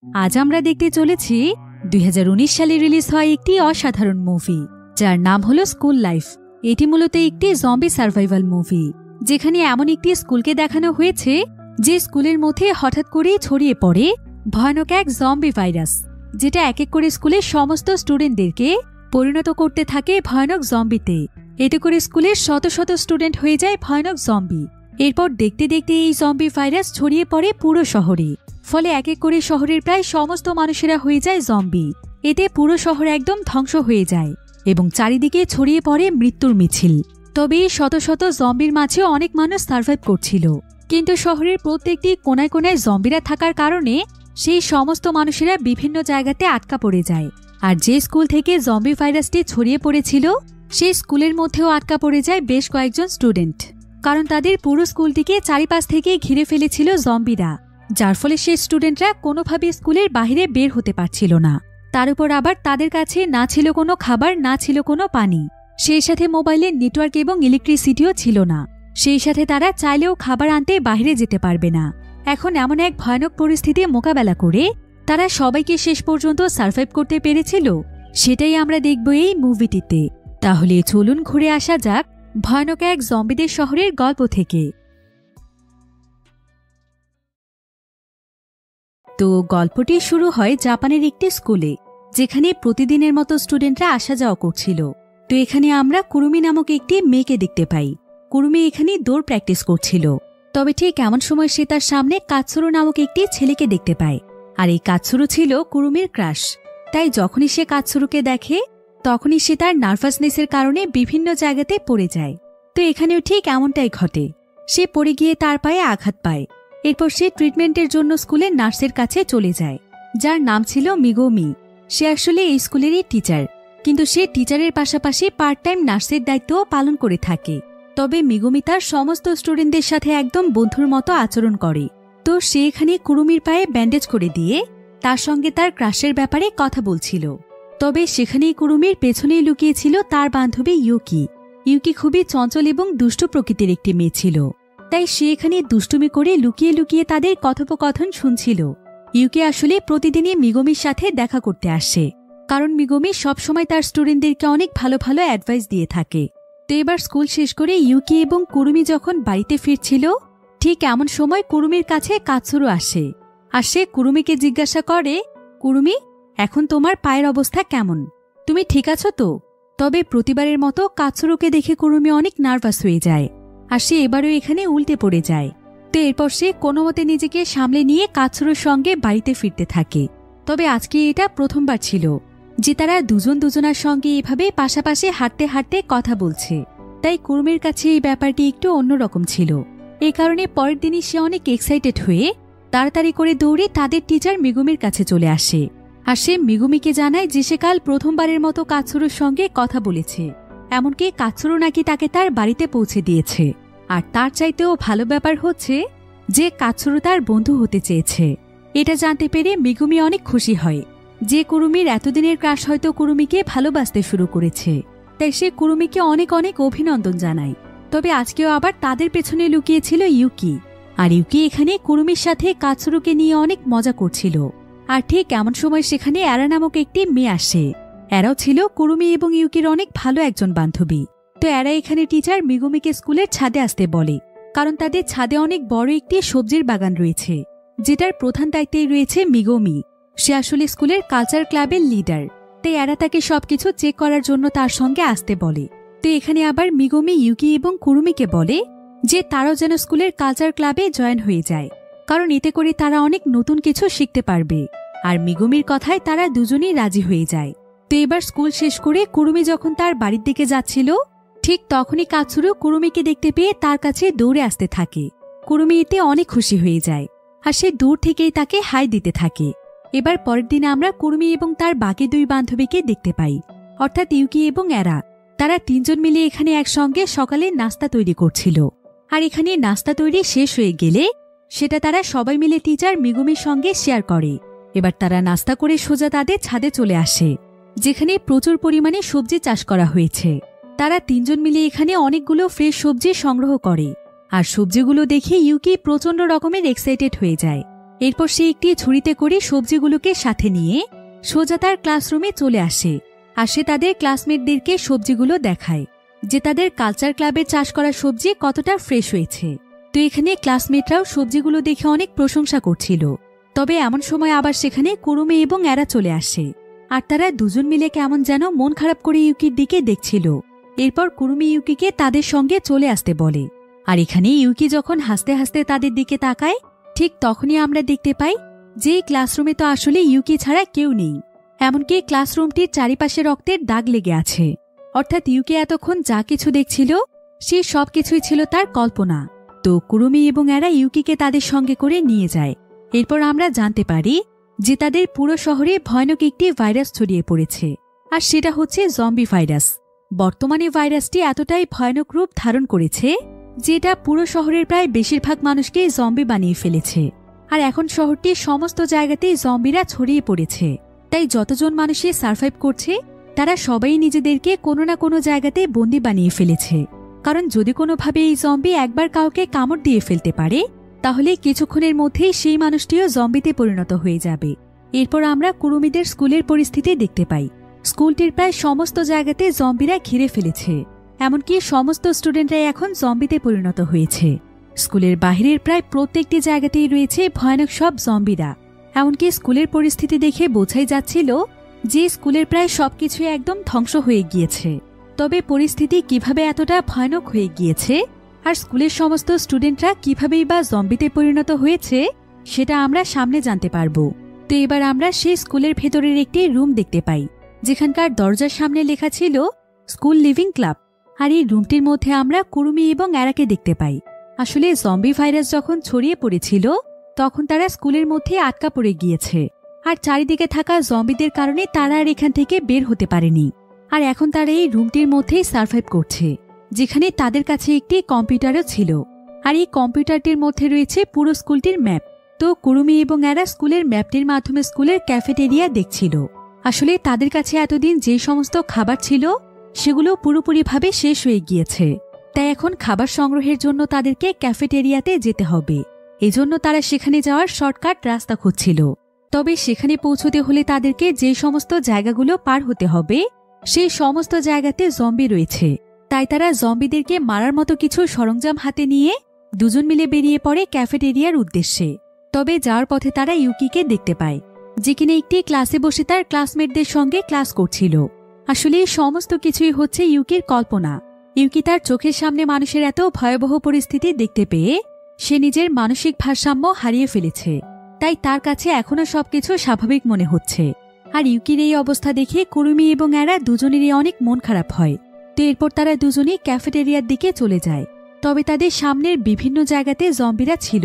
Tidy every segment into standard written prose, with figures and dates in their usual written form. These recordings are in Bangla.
আজ আমরা দেখতে চলেছি 2019 সালে রিলিজ হয় একটি অসাধারণ মুভি, যার নাম হলো স্কুল লাইফ। এটি মূলত একটি জম্বি সার্ভাইভাল মুভি, যেখানে এমন একটি স্কুলকে দেখানো হয়েছে যে স্কুলের মধ্যে হঠাৎ করেই ছড়িয়ে পড়ে ভয়ানক এক জম্বি ভাইরাস, যেটা এক এক করে স্কুলের সমস্ত স্টুডেন্টদেরকে পরিণত করতে থাকে ভয়ানক জম্বিতে। এতে করে স্কুলের শত শত স্টুডেন্ট হয়ে যায় ভয়ানক জম্বি। এরপর দেখতে দেখতে এই জম্বি ভাইরাস ছড়িয়ে পড়ে পুরো শহরে, ফলে এক এক করে শহরের প্রায় সমস্ত মানুষেরা হয়ে যায় জম্বি। এতে পুরো শহর একদম ধ্বংস হয়ে যায় এবং চারিদিকে ছড়িয়ে পড়ে মৃত্যুর মিছিল। তবে এই শত শত জম্বির মাঝে অনেক মানুষ সার্ভাইভ করছিল, কিন্তু শহরের প্রত্যেকটি কোনায় কোনায় জম্বিরা থাকার কারণে সেই সমস্ত মানুষেরা বিভিন্ন জায়গাতে আটকা পড়ে যায়। আর যে স্কুল থেকে জম্বি ভাইরাসটি ছড়িয়ে পড়েছিল সেই স্কুলের মধ্যেও আটকা পড়ে যায় বেশ কয়েকজন স্টুডেন্ট, কারণ তাদের পুরো স্কুলটিকে চারিপাশ থেকে ঘিরে ফেলেছিল জম্বিরা, যার ফলে সেই স্টুডেন্টরা কোনোভাবে স্কুলের বাইরে বের হতে পারছিল না। তার উপর আবার তাদের কাছে না ছিল কোনো খাবার, না ছিল কোনো পানি, সেই সাথে মোবাইলের নেটওয়ার্ক এবং ইলেকট্রিসিটিও ছিল না। সেই সাথে তারা চাইলেও খাবার আনতে বাইরে যেতে পারবে না। এখন এমন এক ভয়ানক পরিস্থিতি মোকাবেলা করে তারা সবাইকে শেষ পর্যন্ত সার্ভাইভ করতে পেরেছিল, সেটাই আমরা দেখব এই মুভিটিতে। তাহলে চলুন ঘুরে আসা যাক ভয়ানক এক জম্বিদের শহরের গল্প থেকে। তো গল্পটি শুরু হয় জাপানের একটি স্কুলে, যেখানে প্রতিদিনের মতো স্টুডেন্টরা আসা যাওয়া করছিল। তো এখানে আমরা কুরুমি নামক একটি মেয়েকে দেখতে পাই। কুরুমি এখানে দৌড় প্র্যাকটিস করছিল। তবে ঠিক এমন সময় সে তার সামনে কাৎসুরু নামক একটি ছেলেকে দেখতে পায়, আর এই কাৎসুরু ছিল কুরুমির ক্রাশ। তাই যখনই সে কাৎসুরুকে দেখে তখনই সে তার নার্ভাসনেসের কারণে বিভিন্ন জায়গাতে পড়ে যায়। তো এখানেও ঠিক এমনটাই ঘটে। সে পড়ে গিয়ে তার পায়ে আঘাত পায়। এরপর সে ট্রিটমেন্টের জন্য স্কুলের নার্সের কাছে চলে যায়, যার নাম ছিল মিগোমি। সে আসলে এই স্কুলেরই টিচার, কিন্তু সে টিচারের পাশাপাশি পার্ট টাইম নার্সের দায়িত্বও পালন করে থাকে। তবে মিগোমি তার সমস্ত স্টুডেন্টদের সাথে একদম বন্ধুর মতো আচরণ করে। তো সে এখানে কুরুমির পায়ে ব্যান্ডেজ করে দিয়ে তার সঙ্গে তার ক্রাশের ব্যাপারে কথা বলছিল। তবে সেখানেই কুরুমির পেছনেই লুকিয়েছিল তার বান্ধবী ইউকি। ইউকি খুবই চঞ্চল এবং দুষ্টু প্রকৃতির একটি মেয়ে ছিল, তাই সে এখানে দুষ্টুমি করে লুকিয়ে লুকিয়ে তাদের কথোপকথন শুনছিল। ইউকি আসলে প্রতিদিনই মিগোমির সাথে দেখা করতে আসে, কারণ মিগোমি সবসময় তার স্টুডেন্টদেরকে অনেক ভালো ভালো অ্যাডভাইস দিয়ে থাকে। তো এবার স্কুল শেষ করে ইউকি এবং কুরুমি যখন বাড়িতে ফিরছিল, ঠিক এমন সময় কুরুমির কাছে কাৎসুরু আসে। আর সে কুরুমিকে জিজ্ঞাসা করে, কুরুমি, এখন তোমার পায়ের অবস্থা কেমন? তুমি ঠিক আছো তো? তবে প্রতিবারের মতো কাৎসুরুকে দেখে কুরুমি অনেক নার্ভাস হয়ে যায়, আর সে এবারও এখানে উল্টে পড়ে যায়। তো এরপর সে কোনোমতে নিজেকে সামলে নিয়ে কাৎসুরুর সঙ্গে বাড়িতে ফিরতে থাকে। তবে আজকে এটা প্রথমবার ছিল যে তারা দুজন দুজনার সঙ্গে এভাবে পাশাপাশি হাঁটতে হাঁটতে কথা বলছে। তাই কুরুমির কাছে এই ব্যাপারটি একটু অন্যরকম ছিল। এই কারণে পরের দিনই সে অনেক এক্সাইটেড হয়ে তাড়াতাড়ি করে দৌড়ে তাদের টিচার মিগুমির কাছে চলে আসে। আর সে মিগুমিকে জানায় যে সে কাল প্রথমবারের মতো কাৎসুরুর সঙ্গে কথা বলেছে, এমনকি কাৎসুরু নাকি তাকে তার বাড়িতে পৌঁছে দিয়েছে। আর তার চাইতেও ভালো ব্যাপার হচ্ছে যে কাৎসুরু তার বন্ধু হতে চেয়েছে। এটা জানতে পেরে মিগুমি অনেক খুশি হয় যে কুরুমির এতদিনের ক্রাশ হয়তো কুরুমিকে ভালোবাসতে শুরু করেছে। তাই সে কুরুমিকে অনেক অনেক অভিনন্দন জানায়। তবে আজকেও আবার তাদের পেছনে লুকিয়েছিল ইউকি। আর ইউকি এখানে কুরুমির সাথে কাৎসুরুকে নিয়ে অনেক মজা করছিল। আর ঠিক এমন সময় সেখানে অ্যারা নামক একটি মেয়ে আসে। অ্যারাও ছিল কুরুমি এবং ইউকির অনেক ভালো একজন বান্ধবী। তো অ্যারা এখানে টিচার মিগুমিকে স্কুলের ছাদে আসতে বলে, কারণ তাদের ছাদে অনেক বড় একটি সবজির বাগান রয়েছে, যেটার প্রধান দায়িত্বেই রয়েছে মিগুমি। সে আসলে স্কুলের কালচার ক্লাবের লিডার। তাই অ্যারা তাকে সবকিছু চেক করার জন্য তার সঙ্গে আসতে বলে। তো এখানে আবার মিগুমি ইউকি এবং কুরুমিকে বলে যে তারাও যেন স্কুলের কালচার ক্লাবে জয়েন হয়ে যায়, কারণ এতে করে তারা অনেক নতুন কিছু শিখতে পারবে। আর মিগুমির কথায় তারা দুজনেই রাজি হয়ে যায়। তো এবার স্কুল শেষ করে কুরুমি যখন তার বাড়ির দিকে যাচ্ছিল, ঠিক তখনই কাৎসুরু কুরুমিকে দেখতে পেয়ে তার কাছে দৌড়ে আসতে থাকে। কুরুমি এতে অনেক খুশি হয়ে যায়, আর সে দূর থেকেই তাকে হাই দিতে থাকে। এবার পরের দিনে আমরা কুরুমি এবং তার বাকি দুই বান্ধবীকে দেখতে পাই, অর্থাৎ ইউকি এবং অ্যারা। তারা তিনজন মিলে এখানে একসঙ্গে সকালে নাস্তা তৈরি করছিল। আর এখানে নাস্তা তৈরি শেষ হয়ে গেলে সেটা তারা সবাই মিলে টিচার মিগুমির সঙ্গে শেয়ার করে। এবার তারা নাস্তা করে সোজা তাদের ছাদে চলে আসে, যেখানে প্রচুর পরিমাণে সবজি চাষ করা হয়েছে। তারা তিনজন মিলে এখানে অনেকগুলো ফ্রেশ সবজি সংগ্রহ করে। আর সবজিগুলো দেখে ইউকি প্রচণ্ড রকমের এক্সাইটেড হয়ে যায়। এরপর সে একটি ঝুড়িতে করে সবজিগুলোকে সাথে নিয়ে সোজা তার ক্লাসরুমে চলে আসে। আর সে তাদের ক্লাসমেটদেরকে সবজিগুলো দেখায় যে তাদের কালচার ক্লাবে চাষ করা সবজি কতটা ফ্রেশ হয়েছে। তো এখানে ক্লাসমেটরাও সবজিগুলো দেখে অনেক প্রশংসা করছিল। তবে এমন সময় আবার সেখানে কুরুমি এবং এরা চলে আসে, আর তারা দুজন মিলে কেমন যেন মন খারাপ করে ইউকির দিকে দেখছিল। এরপর কুরুমি ইউকিকে তাদের সঙ্গে চলে আসতে বলে। আর এখানে ইউকি যখন হাসতে হাসতে তাদের দিকে তাকায়, ঠিক তখনই আমরা দেখতে পাই যে ক্লাসরুমে তো আসলে ইউকি ছাড়া কেউ নেই। এমনকি ক্লাসরুমটির চারিপাশে রক্তের দাগ লেগে আছে। অর্থাৎ ইউকি এতক্ষণ যা কিছু দেখছিল সে সবকিছুই ছিল তার কল্পনা। তো কুরুমি এবং এরা ইউকিকে তাদের সঙ্গে করে নিয়ে যায়। এরপর আমরা জানতে পারি যে তাদের পুরো শহরে ভয়ানক একটি ভাইরাস ছড়িয়ে পড়েছে, আর সেটা হচ্ছে জম্বি ভাইরাস। বর্তমানে ভাইরাসটি এতটাই ভয়ানক রূপ ধারণ করেছে যে এটা পুরো শহরের প্রায় বেশিরভাগ মানুষকে জম্বি বানিয়ে ফেলেছে। আর এখন শহরটির সমস্ত জায়গাতেই জম্বিরা ছড়িয়ে পড়েছে। তাই যতজন মানুষই সার্ভাইভ করছে তারা সবাই নিজেদেরকে কোনো না কোনো জায়গাতে বন্দি বানিয়ে ফেলেছে। কারণ যদি কোনোভাবে এই জম্বি একবার কাউকে কামড় দিয়ে ফেলতে পারে তাহলে কিছুক্ষণের মধ্যেই সেই মানুষটিও জম্বিতে পরিণত হয়ে যাবে। এরপর আমরা কুরুমিদের স্কুলের পরিস্থিতি দেখতে পাই। স্কুলটির প্রায় সমস্ত জায়গাতে জম্বিরা ঘিরে ফেলেছে। এমনকি সমস্ত স্টুডেন্টরাই এখন জম্বিতে পরিণত হয়েছে। স্কুলের বাহিরের প্রায় প্রত্যেকটি জায়গাতেই রয়েছে ভয়ানক সব জম্বিরা। এমনকি স্কুলের পরিস্থিতি দেখে বোঝাই যাচ্ছিল যে স্কুলের প্রায় সবকিছু একদম ধ্বংস হয়ে গিয়েছে। তবে পরিস্থিতি কিভাবে এতটা ভয়ানক হয়ে গিয়েছে আর স্কুলের সমস্ত স্টুডেন্টরা কিভাবেই বা জম্বিতে পরিণত হয়েছে সেটা আমরা সামনে জানতে পারব। তো এবার আমরা সেই স্কুলের ভেতরের একটি রুম দেখতে পাই যেখানকার দরজার সামনে লেখা ছিল স্কুল লিভিং ক্লাব। আর এই রুমটির মধ্যে আমরা কুরুমি এবং এরাকে দেখতে পাই। আসলে জম্বি ভাইরাস যখন ছড়িয়ে পড়েছিল তখন তারা স্কুলের মধ্যে আটকা পড়ে গিয়েছে, আর চারিদিকে থাকা জম্বিদের কারণে তারা আর এখান থেকে বের হতে পারেনি। আর এখন তারা এই রুমটির মধ্যেই সার্ভাইভ করছে, যেখানে তাদের কাছে একটি কম্পিউটারও ছিল। আর এই কম্পিউটারটির মধ্যে রয়েছে পুরো স্কুলটির ম্যাপ। তো কুরুমি এবং এরা স্কুলের ম্যাপটির মাধ্যমে স্কুলের ক্যাফেটেরিয়া দেখছিল। আসলে তাদের কাছে এতদিন যে সমস্ত খাবার ছিল সেগুলো পুরোপুরিভাবে শেষ হয়ে গিয়েছে। তাই এখন খাবার সংগ্রহের জন্য তাদেরকে ক্যাফেটেরিয়াতে যেতে হবে। এজন্য তারা সেখানে যাওয়ার শর্টকাট রাস্তা খুঁজছিল। তবে সেখানে পৌঁছতে হলে তাদেরকে যে সমস্ত জায়গাগুলো পার হতে হবে সেই সমস্ত জায়গাতে জম্বি রয়েছে। তাই তারা জম্বিদেরকে মারার মতো কিছু সরঞ্জাম হাতে নিয়ে দুজন মিলে বেরিয়ে পড়ে ক্যাফেটেরিয়ার উদ্দেশ্যে। তবে যাওয়ার পথে তারা ইউকিকে দেখতে পায়, যে কিনা একটি ক্লাসে বসে তার ক্লাসমেটদের সঙ্গে ক্লাস করছিল। আসলে এই সমস্ত কিছুই হচ্ছে ইউকির কল্পনা। ইউকি তার চোখের সামনে মানুষের এত ভয়াবহ পরিস্থিতি দেখতে পেয়ে সে নিজের মানসিক ভারসাম্য হারিয়ে ফেলেছে। তাই তার কাছে এখনো সবকিছু স্বাভাবিক মনে হচ্ছে। আর ইউকির এই অবস্থা দেখে কুরুমি এবং এরা দুজনেরই অনেক মন খারাপ হয়। তো এরপর তারা দুজনেই ক্যাফেটেরিয়ার দিকে চলে যায়। তবে তাদের সামনের বিভিন্ন জায়গাতে জম্বিরা ছিল।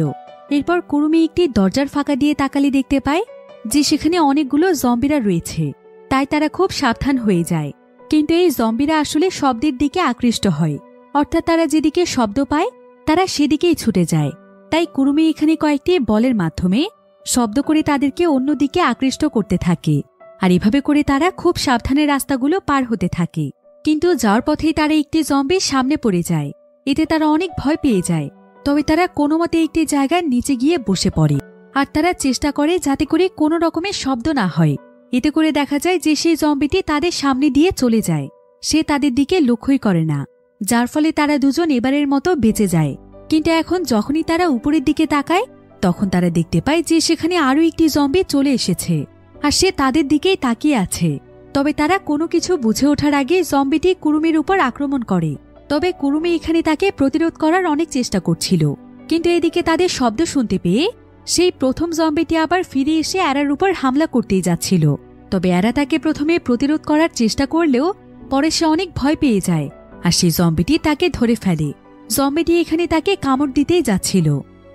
এরপর কুরুমি একটি দরজার ফাঁকা দিয়ে তাকালে দেখতে পায় যে সেখানে অনেকগুলো জম্বিরা রয়েছে। তাই তারা খুব সাবধান হয়ে যায়। কিন্তু এই জম্বিরা আসলে শব্দের দিকে আকৃষ্ট হয়, অর্থাৎ তারা যেদিকে শব্দ পায় তারা সেদিকেই ছুটে যায়। তাই কুরুমি এখানে কয়েকটি বলের মাধ্যমে শব্দ করে তাদেরকে অন্যদিকে আকৃষ্ট করতে থাকে। আর এভাবে করে তারা খুব সাবধানে রাস্তাগুলো পার হতে থাকে। কিন্তু যাওয়ার পথেই তারা একটি জম্বির সামনে পড়ে যায়। এতে তারা অনেক ভয় পেয়ে যায়। তবে তারা কোনো মতে একটি জায়গার নিচে গিয়ে বসে পড়ে। আর তারা চেষ্টা করে যাতে করে কোনো রকমের শব্দ না হয়। এতে করে দেখা যায় যে সেই জম্বিটি তাদের সামনে দিয়ে চলে যায়। সে তাদের দিকে লক্ষ্যই করে না, যার ফলে তারা দুজন এবারের মতো বেঁচে যায়। কিন্তু এখন যখনই তারা উপরের দিকে তাকায় তখন তারা দেখতে পায় যে সেখানে আরও একটি জম্বি চলে এসেছে, আর সে তাদের দিকেই তাকিয়ে আছে। তবে তারা কোনো কিছু বুঝে ওঠার আগে জম্বিটি কুরুমির উপর আক্রমণ করে। তবে কুরুমি এখানে তাকে প্রতিরোধ করার অনেক চেষ্টা করছিল। কিন্তু এদিকে তাদের শব্দ শুনতে পেয়ে সেই প্রথম জম্বিটি আবার ফিরে এসে এরার উপর হামলা করতেই যাচ্ছিল। তবে এরা তাকে প্রথমে প্রতিরোধ করার চেষ্টা করলেও পরে সে অনেক ভয় পেয়ে যায়, আর সেই জম্বিটি তাকে ধরে ফেলে। জম্বিটি এখানে তাকে কামড় দিতেই যাচ্ছিল।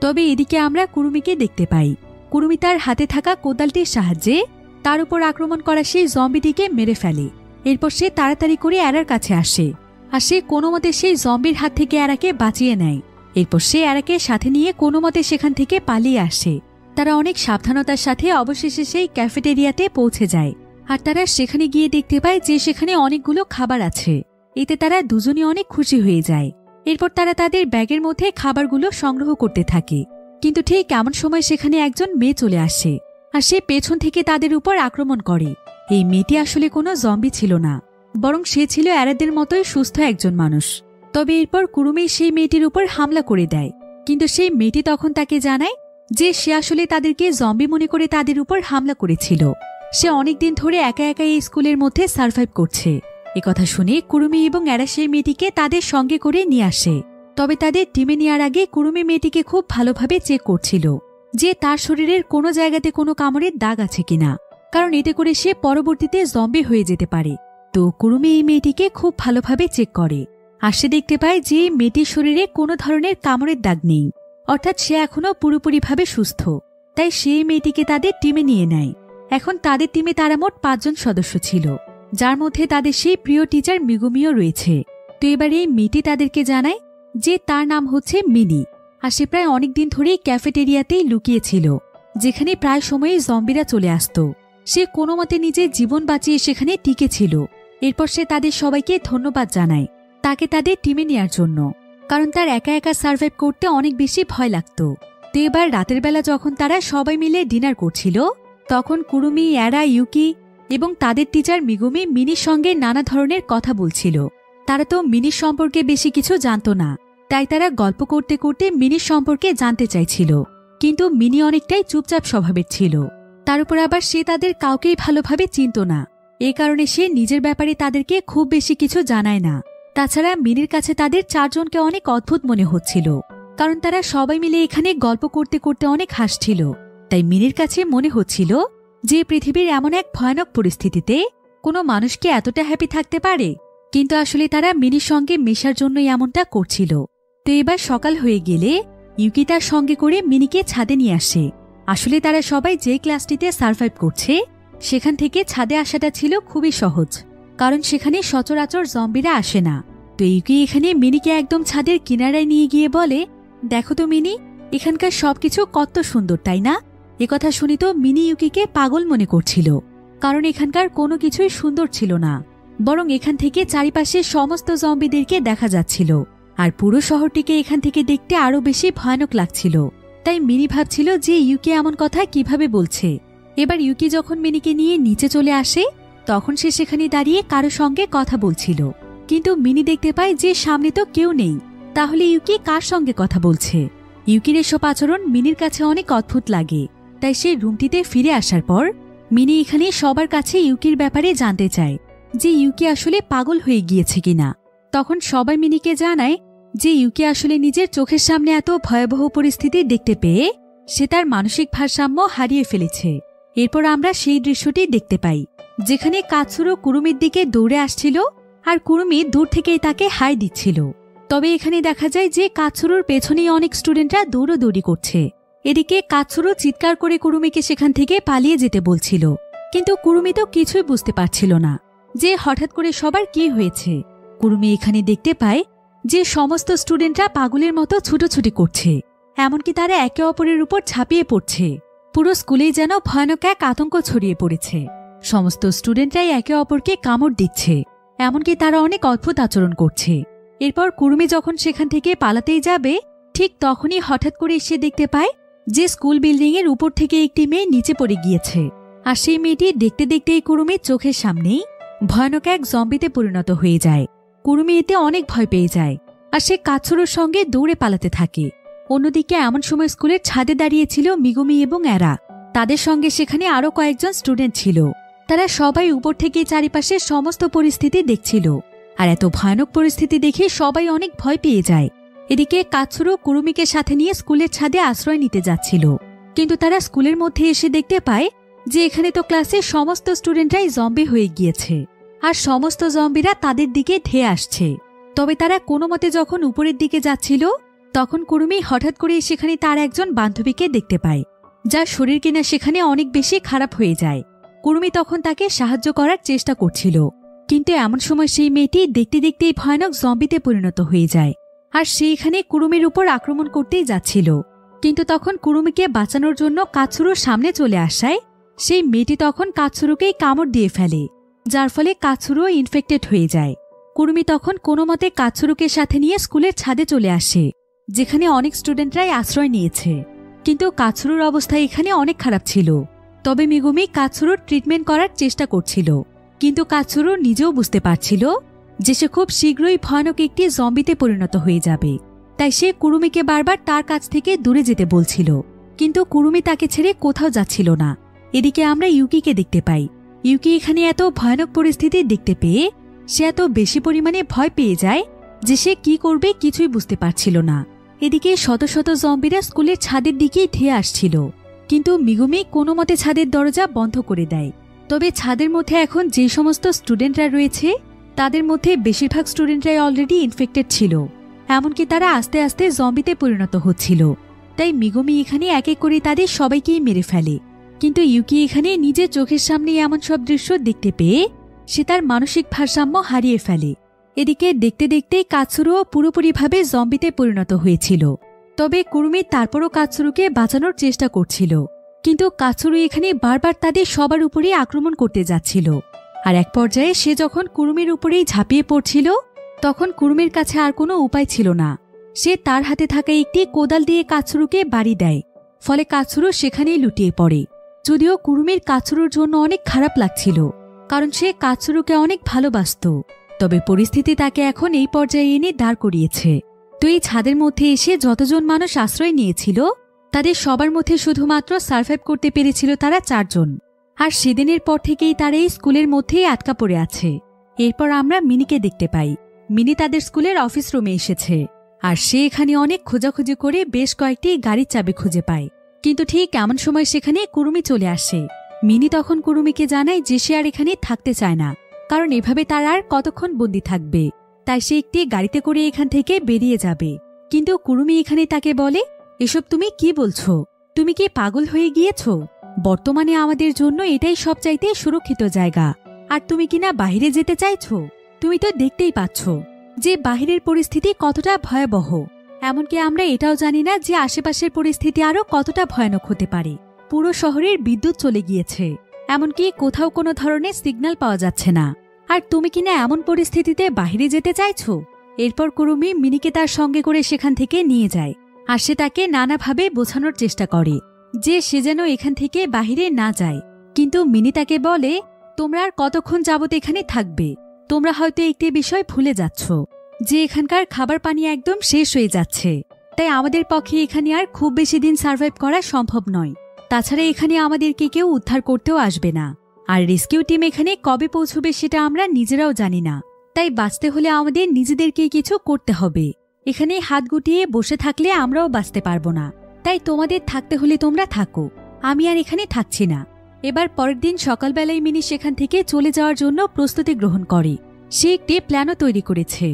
তবে এদিকে আমরা কুরুমিকে দেখতে পাই। কুরুমি তার হাতে থাকা কোদালটির সাহায্যে তার উপর আক্রমণ করা সেই জম্বিটিকে মেরে ফেলে। এরপর সে তাড়াতাড়ি করে এরার কাছে আসে, আর সে কোনো মতে সেই জম্বির হাত থেকে এরাকে বাঁচিয়ে নেয়। এরপর সে এরাকে সাথে নিয়ে কোনো মতে সেখান থেকে পালিয়ে আসে। তারা অনেক সাবধানতার সাথে অবশেষে সেই ক্যাফেটেরিয়াতে পৌঁছে যায়। আর তারা সেখানে গিয়ে দেখতে পায় যে সেখানে অনেকগুলো খাবার আছে। এতে তারা দুজনই অনেক খুশি হয়ে যায়। এরপর তারা তাদের ব্যাগের মধ্যে খাবারগুলো সংগ্রহ করতে থাকে। কিন্তু ঠিক এমন সময় সেখানে একজন মেয়ে চলে আসে আর সে পেছন থেকে তাদের উপর আক্রমণ করে। এই মেয়েটি আসলে কোনো জম্বি ছিল না, বরং সে ছিল অ্যারাদের মতোই সুস্থ একজন মানুষ। তবে এরপর কুরুমি সেই মেয়েটির উপর হামলা করে দেয়, কিন্তু সেই মেয়েটি তখন তাকে জানায় যে সে আসলে তাদেরকে জম্বি মনে করে তাদের উপর হামলা করেছিল। সে অনেকদিন ধরে একা একা এই স্কুলের মধ্যে সার্ভাইভ করছে। একথা শুনে কুরুমি এবং অ্যারা সেই মেয়েটিকে তাদের সঙ্গে করে নিয়ে আসে। তবে তাদের টিমে নেওয়ার আগে কুরুমি মেয়েটিকে খুব ভালোভাবে চেক করছিল যে তার শরীরের কোনো জায়গাতে কোনো কামড়ের দাগ আছে কিনা, কারণ এতে করে সে পরবর্তীতে জম্বি হয়ে যেতে পারে। তো কুরুমি এই মেয়েটিকে খুব ভালোভাবে চেক করে আর সে দেখতে পায় যে মেয়েটির শরীরে কোনো ধরনের কামড়ের দাগ নেই, অর্থাৎ সে এখনো পুরোপুরিভাবে সুস্থ। তাই সেই মেয়েটিকে তাদের টিমে নিয়ে নেয়। এখন তাদের টিমে তারা মোট 5 জন সদস্য ছিল, যার মধ্যে তাদের সেই প্রিয় টিচার মিগুমিও রয়েছে। তো এবার এই মেয়েটি তাদেরকে জানায় যে তার নাম হচ্ছে মিনি, আর সে প্রায় অনেকদিন ধরেই ক্যাফেটেরিয়াতেই লুকিয়েছিল, যেখানে প্রায় সময়ে জম্বিরা চলে আসত। সে কোনো মতে নিজের জীবন বাঁচিয়ে সেখানে টিকে ছিল। এরপর সে তাদের সবাইকে ধন্যবাদ জানায় তাকে তাদের টিমে নেওয়ার জন্য, কারণ তার একা একা সার্ভাইভ করতে অনেক বেশি ভয় লাগত। তো এবার রাতের বেলা যখন তারা সবাই মিলে ডিনার করছিল, তখন কুরুমি, অ্যারা, ইউকি এবং তাদের টিচার মিগুমি মিনির সঙ্গে নানা ধরনের কথা বলছিল। তারা তো মিনির সম্পর্কে বেশি কিছু জানত না, তাই তারা গল্প করতে করতে মিনির সম্পর্কে জানতে চাইছিল। কিন্তু মিনি অনেকটাই চুপচাপ স্বভাবের ছিল, তার উপর আবার সে তাদের কাউকেই ভালোভাবে চিনত না। এই কারণে সে নিজের ব্যাপারে তাদেরকে খুব বেশি কিছু জানায় না। তাছাড়া মিনির কাছে তাদের 4 জনকে অনেক অদ্ভুত মনে হচ্ছিল, কারণ তারা সবাই মিলে এখানে গল্প করতে করতে অনেক হাসছিল। তাই মিনির কাছে মনে হচ্ছিল যে পৃথিবীর এমন এক ভয়ানক পরিস্থিতিতে কোনো মানুষকে এতটা হ্যাপি থাকতে পারে, কিন্তু আসলে তারা মিনির সঙ্গে মেশার জন্যই এমনটা করছিল। তো এবার সকাল হয়ে গেলে ইউকি তার সঙ্গে করে মিনিকে ছাদে নিয়ে আসে। আসলে তারা সবাই যে ক্লাসটিতে সার্ভাইভ করছে সেখান থেকে ছাদে আসাটা ছিল খুবই সহজ, কারণ সেখানে সচরাচর জম্বিরা আসে না। তো ইউকি এখানে মিনিকে একদম ছাদের কিনারায় নিয়ে গিয়ে বলে, দেখো তো মিনি, এখানকার সবকিছু কত সুন্দর, তাই না? একথা শুনি তো মিনি ইউকিকে পাগল মনে করছিল, কারণ এখানকার কোনো কিছুই সুন্দর ছিল না, বরং এখান থেকে চারিপাশে সমস্ত জম্বিদেরকে দেখা যাচ্ছিল। আর পুরো শহরটিকে এখান থেকে দেখতে আরো বেশি ভয়ানক লাগছিল। তাই মিনি ভাবছিল যে ইউকি এমন কথা কিভাবে বলছে। এবার ইউকি যখন মিনিকে নিয়ে নিচে চলে আসে, তখন সে সেখানে দাঁড়িয়ে কারো সঙ্গে কথা বলছিল। কিন্তু মিনি দেখতে পায় যে সামনে তো কেউ নেই, তাহলে ইউকি কার সঙ্গে কথা বলছে? ইউকির এসব আচরণ মিনির কাছে অনেক অদ্ভুত লাগে। তাই সে রুমটিতে ফিরে আসার পর মিনি এখানে সবার কাছে ইউকির ব্যাপারে জানতে চায় যে ইউকি আসলে পাগল হয়ে গিয়েছে কিনা। তখন সবাই মিনিকে জানায় যে ইউকি আসলে নিজের চোখের সামনে এত ভয়াবহ পরিস্থিতি দেখতে পেয়ে সে তার মানসিক ভারসাম্য হারিয়ে ফেলেছে। এরপর আমরা সেই দৃশ্যটি দেখতে পাই যেখানে কাৎসুরো কুরুমির দিকে দৌড়ে আসছিল আর কুরুমি দূর থেকেই তাকে হাই দিচ্ছিল। তবে এখানে দেখা যায় যে কাৎসুরোর পেছনেই অনেক স্টুডেন্টরা দৌড়াদৌড়ি করছে। এদিকে কাৎসুরো চিৎকার করে কুরুমিকে সেখান থেকে পালিয়ে যেতে বলছিল, কিন্তু কুরুমি তো কিছুই বুঝতে পারছিল না যে হঠাৎ করে সবার কি হয়েছে। কুরুমি এখানে দেখতে পায় যে সমস্ত স্টুডেন্টরা পাগলের মতো ছুটোছুটি করছে, এমনকি তারা একে অপরের উপর ঝাঁপিয়ে পড়ছে। পুরো স্কুলেই যেন ভয়ানক এক আতঙ্ক ছড়িয়ে পড়েছে। সমস্ত স্টুডেন্টরাই একে অপরকে কামড় দিচ্ছে, এমনকি তারা অনেক অদ্ভুত আচরণ করছে। এরপর কুরুমি যখন সেখান থেকে পালাতেই যাবে, ঠিক তখনই হঠাৎ করে সে দেখতে পায় যে স্কুল বিল্ডিং এর উপর থেকে একটি মেয়ে নিচে পড়ে গিয়েছে। আর সেই মেয়েটি দেখতে দেখতেই কুরুমির চোখের সামনেই ভয়ানক এক জম্বিতে পরিণত হয়ে যায়। কুরুমি এতে অনেক ভয় পেয়ে যায় আর সে কাৎসুরোর সঙ্গে দৌড়ে পালাতে থাকে। অন্যদিকে এমন সময় স্কুলের ছাদে দাঁড়িয়েছিল মিগুমি এবং অ্যারা। তাদের সঙ্গে সেখানে আরো কয়েকজন স্টুডেন্ট ছিল। তারা সবাই উপর থেকে চারিপাশের সমস্ত পরিস্থিতি দেখছিল, আর এত ভয়ানক পরিস্থিতি দেখে সবাই অনেক ভয় পেয়ে যায়। এদিকে কাৎসুরো কুরুমিকে সাথে নিয়ে স্কুলের ছাদে আশ্রয় নিতে যাচ্ছিল, কিন্তু তারা স্কুলের মধ্যে এসে দেখতে পায় যে এখানে তো ক্লাসে সমস্ত স্টুডেন্টরাই জম্বি হয়ে গিয়েছে আর সমস্ত জম্বিরা তাদের দিকে ধেয়ে আসছে। তবে তারা কোনো মতে যখন উপরের দিকে যাচ্ছিল, তখন কুরুমি হঠাৎ করে সেখানে তার একজন বান্ধবীকে দেখতে পায়, যার শরীর কিনা সেখানে অনেক বেশি খারাপ হয়ে যায়। কুরুমি তখন তাকে সাহায্য করার চেষ্টা করছিল, কিন্তু এমন সময় সেই মেয়েটি দেখতে দেখতেই ভয়ানক জম্বিতে পরিণত হয়ে যায় আর সেইখানে কুরুমির উপর আক্রমণ করতেই যাচ্ছিল। কিন্তু তখন কুরুমিকে বাঁচানোর জন্য কাৎসুরোর সামনে চলে আসায় সেই মেয়েটি তখন কাৎসুরোকেই কামড় দিয়ে ফেলে, যার ফলে কাৎসুরো ইনফেক্টেড হয়ে যায়। কুরুমি তখন কোনো মতে কাৎসুরোকে সাথে নিয়ে স্কুলের ছাদে চলে আসে, যেখানে অনেক স্টুডেন্টরাই আশ্রয় নিয়েছে। কিন্তু কাছুরুর অবস্থা এখানে অনেক খারাপ ছিল। তবে মেগুমি কাছুরুর ট্রিটমেন্ট করার চেষ্টা করছিল, কিন্তু কাছুরু নিজেও বুঝতে পারছিল যে সে খুব শীঘ্রই ভয়ানক একটি জম্বিতে পরিণত হয়ে যাবে। তাই সে কুরুমিকে বারবার তার কাছ থেকে দূরে যেতে বলছিল, কিন্তু কুরুমি তাকে ছেড়ে কোথাও যাচ্ছিল না। এদিকে আমরা ইউকিকে দেখতে পাই। ইউকি এখানে এত ভয়ানক পরিস্থিতি দেখতে পেয়ে সে এত বেশি পরিমাণে ভয় পেয়ে যায় যে সে কি করবে কিছুই বুঝতে পারছিল না। এদিকে শত শত জম্বিরা স্কুলের ছাদের দিকেই ধেয়ে আসছিল, কিন্তু মিগুমি কোনো মতে ছাদের দরজা বন্ধ করে দেয়। তবে ছাদের মধ্যে এখন যে সমস্ত স্টুডেন্টরা রয়েছে তাদের মধ্যে বেশিরভাগ স্টুডেন্টরাই অলরেডি ইনফেক্টেড ছিল, এমনকি তারা আস্তে আস্তে জম্বিতে পরিণত হচ্ছিল। তাই মিগুমি এখানে এক এক করে তাদের সবাইকেই মেরে ফেলে। কিন্তু ইউকি এখানে নিজের চোখের সামনে এমন সব দৃশ্য দেখতে পেয়ে সে তার মানসিক ভারসাম্য হারিয়ে ফেলে। এদিকে দেখতে দেখতেই কাৎসুরুও পুরোপুরিভাবে জম্বিতে পরিণত হয়েছিল। তবে কুরুমি তারপরও কাৎসুরুকে বাঁচানোর চেষ্টা করছিল, কিন্তু কাৎসুরু এখানে বারবার তাদের সবার উপরেই আক্রমণ করতে যাচ্ছিল। আর এক পর্যায়ে সে যখন কুরুমির উপরেই ঝাঁপিয়ে পড়ছিল তখন কুরুমির কাছে আর কোনো উপায় ছিল না। সে তার হাতে থাকা একটি কোদাল দিয়ে কাৎসুরুকে বাড়ি দেয়, ফলে কাৎসুরু সেখানেই লুটিয়ে পড়ে। যদিও কুরুমির কাৎসুরুর জন্য অনেক খারাপ লাগছিল, কারণ সে কাৎসুরুকে অনেক ভালোবাসত। তবে পরিস্থিতি তাকে এখন এই পর্যায়ে এনে দাঁড় করিয়েছে। তো এই ছাদের মধ্যে এসে যতজন মানুষ আশ্রয় নিয়েছিল তাদের সবার মধ্যে শুধুমাত্র সার্ভাইভ করতে পেরেছিল তারা 4 জন। আর সেদিনের পর থেকেই তারা এই স্কুলের মধ্যেই আটকা পড়ে আছে। এরপর আমরা মিনিকে দেখতে পাই। মিনি তাদের স্কুলের অফিস রুমে এসেছে, আর সে এখানে অনেক খোঁজাখুঁজি করে বেশ কয়েকটি গাড়ির চাবি খুঁজে পায়। কিন্তু ঠিক এমন সময় সেখানে কুরুমি চলে আসে। মিনি তখন কুরুমিকে জানায় যে সে আর এখানে থাকতে চায় না, কারণ এভাবে তারা আর কতক্ষণ বন্দী থাকবে। তাই সে একটি গাড়িতে করে এখান থেকে বেরিয়ে যাবে। কিন্তু কুরুমি এখানে তাকে বলে, এসব তুমি কি বলছো? তুমি কি পাগল হয়ে গিয়েছো? বর্তমানে আমাদের জন্য এটাই সবচাইতে সুরক্ষিত জায়গা, আর তুমি কিনা বাইরে যেতে চাইছো? তুমি তো দেখতেই পাচ্ছ যে বাহিরের পরিস্থিতি কতটা ভয়াবহ। এমনকি আমরা এটাও জানি না যে আশেপাশের পরিস্থিতি আরো কতটা ভয়ানক হতে পারে। পুরো শহরের বিদ্যুৎ চলে গিয়েছে, এমনকি কোথাও কোনো ধরনের সিগন্যাল পাওয়া যাচ্ছে না। আর তুমি কিনা এমন পরিস্থিতিতে বাহিরে যেতে চাইছো? এরপর কুরুমি মিনিকে তার সঙ্গে করে সেখান থেকে নিয়ে যায়, আর সে তাকে নানাভাবে বোঝানোর চেষ্টা করে যে সে যেন এখান থেকে বাহিরে না যায়। কিন্তু মিনি তাকে বলে, তোমরা আর কতক্ষণ যাবত এখানে থাকবে? তোমরা হয়তো একটি বিষয় ভুলে যাচ্ছ যে এখানকার খাবার পানি একদম শেষ হয়ে যাচ্ছে। তাই আমাদের পক্ষে এখানে আর খুব বেশি দিন সার্ভাইভ করা সম্ভব নয়। তাছাড়া এখানে আমাদেরকে কেউ উদ্ধার করতেও আসবে না, আর রেস্কিউ টিম এখানে কবে পৌঁছবে সেটা আমরা নিজেরাও জানি না। তাই বাঁচতে হলে আমাদের নিজেদেরকেই কিছু করতে হবে। এখানে হাত গুটিয়ে বসে থাকলে আমরাও বাঁচতে পারবো না। তাই তোমাদের থাকতে হলে তোমরা থাকো, আমি আর এখানে থাকছি না। এবার পরের দিন সকালবেলায় মিনি সেখান থেকে চলে যাওয়ার জন্য প্রস্তুতি গ্রহণ করে। সে একটি প্ল্যানও তৈরি করেছে।